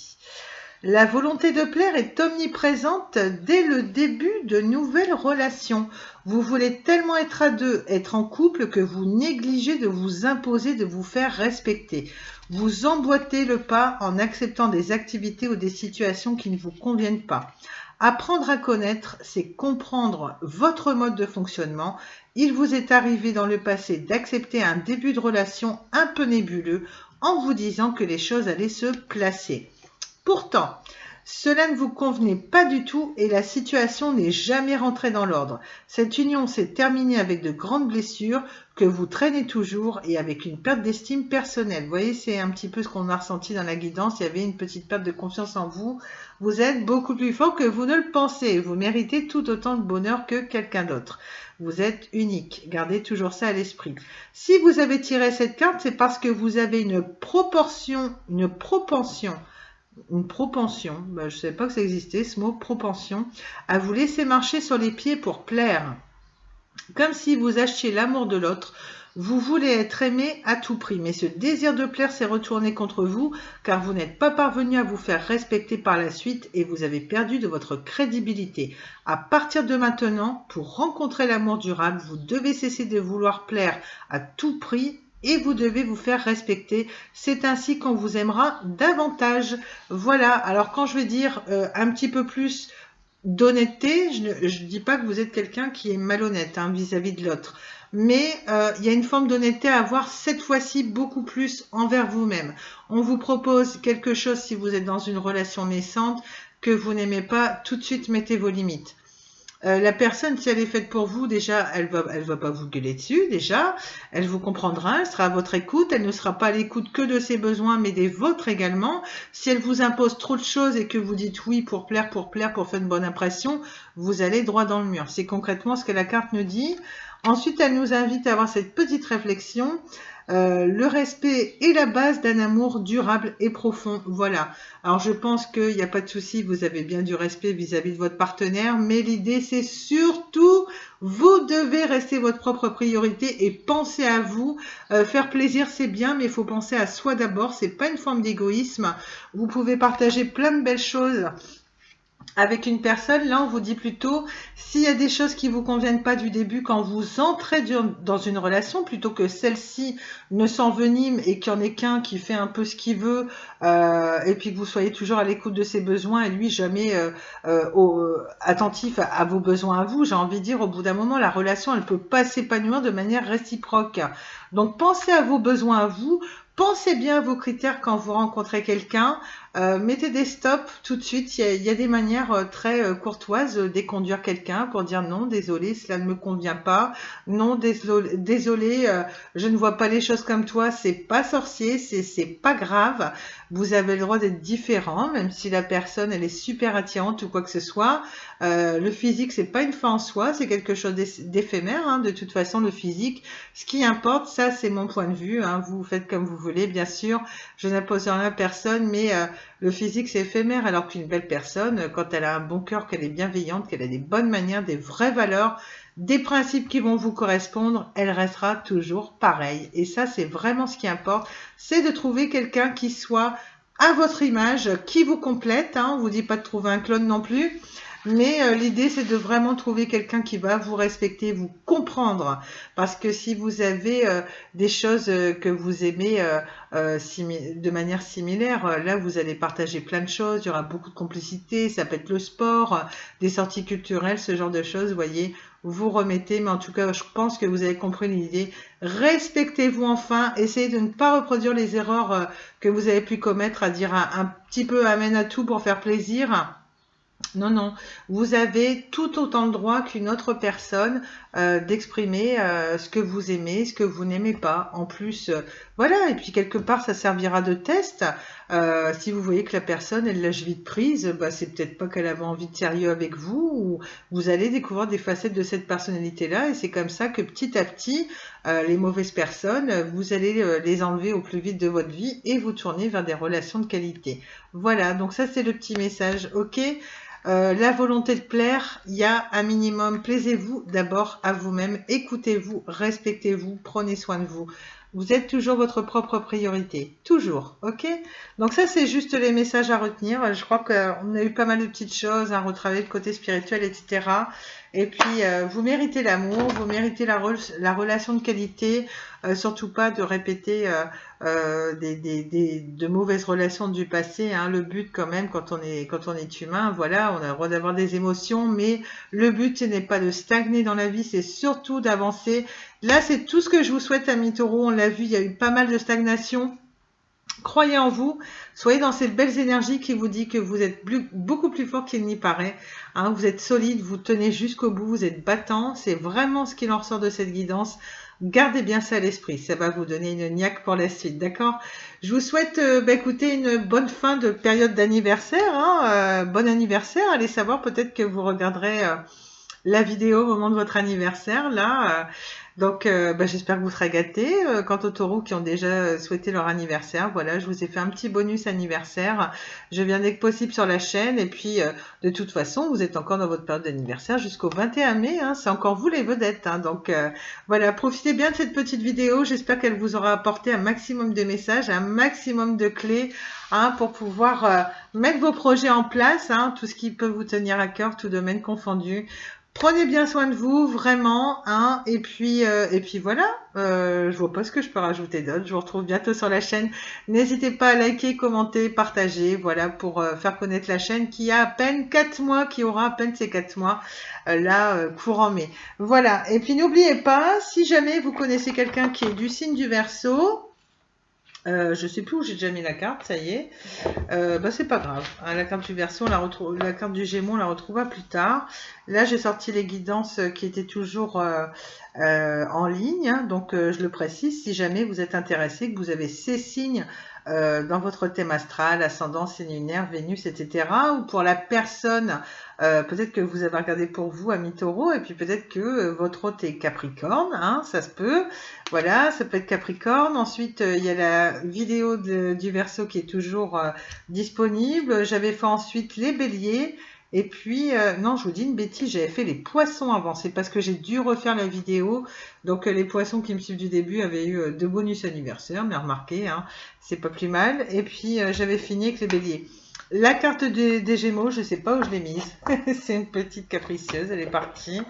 La volonté de plaire est omniprésente dès le début de nouvelles relations. Vous voulez tellement être à deux, être en couple, que vous négligez de vous imposer, de vous faire respecter. Vous emboîtez le pas en acceptant des activités ou des situations qui ne vous conviennent pas. Apprendre à connaître, c'est comprendre votre mode de fonctionnement. Il vous est arrivé dans le passé d'accepter un début de relation un peu nébuleux en vous disant que les choses allaient se placer. Pourtant, cela ne vous convenait pas du tout et la situation n'est jamais rentrée dans l'ordre. Cette union s'est terminée avec de grandes blessures que vous traînez toujours et avec une perte d'estime personnelle. Vous voyez, c'est un petit peu ce qu'on a ressenti dans la guidance. Il y avait une petite perte de confiance en vous. Vous êtes beaucoup plus fort que vous ne le pensez. Vous méritez tout autant de bonheur que quelqu'un d'autre. Vous êtes unique. Gardez toujours ça à l'esprit. Si vous avez tiré cette carte, c'est parce que vous avez une propension, je ne savais pas que ça existait, ce mot propension, à vous laisser marcher sur les pieds pour plaire. Comme si vous achetiez l'amour de l'autre, vous voulez être aimé à tout prix, mais ce désir de plaire s'est retourné contre vous car vous n'êtes pas parvenu à vous faire respecter par la suite et vous avez perdu de votre crédibilité. À partir de maintenant, pour rencontrer l'amour durable, vous devez cesser de vouloir plaire à tout prix et vous devez vous faire respecter. C'est ainsi qu'on vous aimera davantage. Voilà, alors quand je vais dire un petit peu plus d'honnêteté, je ne dis pas que vous êtes quelqu'un qui est malhonnête vis-à-vis de l'autre. Mais il y a une forme d'honnêteté à avoir cette fois-ci beaucoup plus envers vous-même. On vous propose quelque chose si vous êtes dans une relation naissante que vous n'aimez pas, tout de suite mettez vos limites. La personne, si elle est faite pour vous, déjà, elle va pas vous gueuler dessus, déjà. Elle vous comprendra, elle sera à votre écoute. Elle ne sera pas à l'écoute que de ses besoins, mais des vôtres également. Si elle vous impose trop de choses et que vous dites oui pour plaire, pour faire une bonne impression, vous allez droit dans le mur. C'est concrètement ce que la carte nous dit. Ensuite, elle nous invite à avoir cette petite réflexion. Le respect est la base d'un amour durable et profond. Voilà. Alors, je pense qu'il n'y a pas de souci, vous avez bien du respect vis-à-vis de votre partenaire, mais l'idée, c'est surtout, vous devez rester votre propre priorité et penser à vous. Faire plaisir, c'est bien, mais il faut penser à soi d'abord. C'est pas une forme d'égoïsme. Vous pouvez partager plein de belles choses avec une personne. Là, on vous dit plutôt, s'il y a des choses qui vous conviennent pas du début, quand vous entrez dans une relation, plutôt que celle-ci ne s'envenime et qu'il n'y en ait qu'un qui fait un peu ce qu'il veut, et puis que vous soyez toujours à l'écoute de ses besoins et lui jamais attentif à vos besoins à vous, j'ai envie de dire, au bout d'un moment, la relation, elle peut pas s'épanouir de manière réciproque. Donc, pensez à vos besoins à vous. Pensez bien à vos critères quand vous rencontrez quelqu'un. Mettez des stops tout de suite. Il y a des manières très courtoises d'éconduire quelqu'un pour dire non, désolé, cela ne me convient pas. Non, désolé, je ne vois pas les choses comme toi. C'est pas sorcier, c'est pas grave. Vous avez le droit d'être différent, même si la personne elle est super attirante ou quoi que ce soit. Le physique, c'est pas une fin en soi, c'est quelque chose d'éphémère. De toute façon, le physique, ce qui importe, ça c'est mon point de vue. Vous faites comme vous voulez, bien sûr. Je n'impose rien à personne, mais le physique c'est éphémère, alors qu'une belle personne, quand elle a un bon cœur, qu'elle est bienveillante, qu'elle a des bonnes manières, des vraies valeurs, des principes qui vont vous correspondre, elle restera toujours pareille. Et ça, c'est vraiment ce qui importe, c'est de trouver quelqu'un qui soit à votre image, qui vous complète. On vous dit pas de trouver un clone non plus. Mais l'idée, c'est de vraiment trouver quelqu'un qui va vous respecter, vous comprendre. Parce que si vous avez des choses que vous aimez de manière similaire, là, vous allez partager plein de choses. Il y aura beaucoup de complicité. Ça peut être le sport, des sorties culturelles, ce genre de choses. Vous voyez, vous remettez. Mais en tout cas, je pense que vous avez compris l'idée. Respectez-vous enfin. Essayez de ne pas reproduire les erreurs que vous avez pu commettre, à dire un petit peu amène à tout pour faire plaisir. Non, non, vous avez tout autant le droit qu'une autre personne d'exprimer ce que vous aimez, ce que vous n'aimez pas. En plus, voilà, et puis quelque part, ça servira de test. Si vous voyez que la personne, elle lâche vite prise, c'est peut-être pas qu'elle avait envie de sérieux avec vous, ou vous allez découvrir des facettes de cette personnalité-là, et c'est comme ça que petit à petit, les mauvaises personnes, vous allez les enlever au plus vite de votre vie et vous tourner vers des relations de qualité. Voilà, donc ça c'est le petit message, ok? La volonté de plaire, il y a un minimum. Plaisez-vous d'abord à vous-même, écoutez-vous, respectez-vous, prenez soin de vous. Vous êtes toujours votre propre priorité, toujours, ok? Donc ça, c'est juste les messages à retenir. Je crois qu'on a eu pas mal de petites choses à retravailler, le côté spirituel, etc. Et puis, vous méritez l'amour, vous méritez la relation de qualité, surtout pas de répéter de mauvaises relations du passé. Le but quand même, quand on est humain, voilà, on a le droit d'avoir des émotions, mais le but, ce n'est pas de stagner dans la vie, c'est surtout d'avancer. Là, c'est tout ce que je vous souhaite, amis taureaux. On l'a vu, il y a eu pas mal de stagnation. Croyez en vous, soyez dans cette belles énergies qui vous dit que vous êtes beaucoup plus fort qu'il n'y paraît. Vous êtes solide, vous tenez jusqu'au bout, vous êtes battant. C'est vraiment ce qui en ressort de cette guidance. Gardez bien ça à l'esprit, ça va vous donner une niaque pour la suite, d'accord? Je vous souhaite écoutez, une bonne fin de période d'anniversaire. Bon anniversaire, allez savoir, peut-être que vous regarderez la vidéo au moment de votre anniversaire, là. Donc, j'espère que vous serez gâtés. Quant aux taureaux qui ont déjà souhaité leur anniversaire, voilà, je vous ai fait un petit bonus anniversaire. Je viens dès que possible sur la chaîne. Et puis, de toute façon, vous êtes encore dans votre période d'anniversaire jusqu'au 21 mai. C'est encore vous les vedettes. Donc, voilà, profitez bien de cette petite vidéo. J'espère qu'elle vous aura apporté un maximum de messages, un maximum de clés pour pouvoir mettre vos projets en place. Tout ce qui peut vous tenir à cœur, tout domaine confondu. Prenez bien soin de vous, vraiment, hein. Et puis voilà. Je vois pas ce que je peux rajouter d'autre. Je vous retrouve bientôt sur la chaîne. N'hésitez pas à liker, commenter, partager, voilà, pour faire connaître la chaîne qui a à peine 4 mois, qui aura à peine ces 4 mois là courant mai. Voilà. Et puis n'oubliez pas, si jamais vous connaissez quelqu'un qui est du signe du Verseau. Je sais plus où j'ai déjà mis la carte, ça y est. Bah, c'est pas grave. Hein, la carte du Verseau, on la retrouve, la carte du Gémeaux, on la retrouvera plus tard. Là, j'ai sorti les guidances qui étaient toujours en ligne. Hein, donc, je le précise, si jamais vous êtes intéressé, que vous avez ces signes dans votre thème astral, ascendant, signe lunaire, Vénus, etc. Ou pour la personne, peut-être que vous avez regardé pour vous, ami Taureau, et puis peut-être que votre hôte est Capricorne, hein, ça se peut. Voilà, ça peut être Capricorne. Ensuite, il y a la vidéo du Verseau qui est toujours disponible. J'avais fait ensuite les béliers. Et puis, non, je vous dis une bêtise, j'avais fait les poissons avant. C'est parce que j'ai dû refaire la vidéo. Donc, les poissons qui me suivent du début avaient eu 2 bonus anniversaires, mais remarquez, hein, c'est pas plus mal. Et puis, j'avais fini avec les béliers. La carte des Gémeaux, je sais pas où je l'ai mise. C'est une petite capricieuse, elle est partie.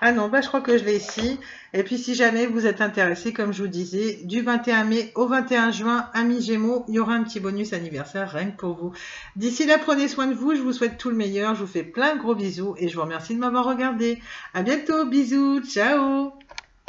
Ah non, bah je crois que je l'ai ici. Et puis si jamais vous êtes intéressé, comme je vous disais, du 21 mai au 21 juin, amis Gémeaux, il y aura un petit bonus anniversaire rien que pour vous. D'ici là, prenez soin de vous, je vous souhaite tout le meilleur, je vous fais plein de gros bisous et je vous remercie de m'avoir regardé. À bientôt, bisous, ciao!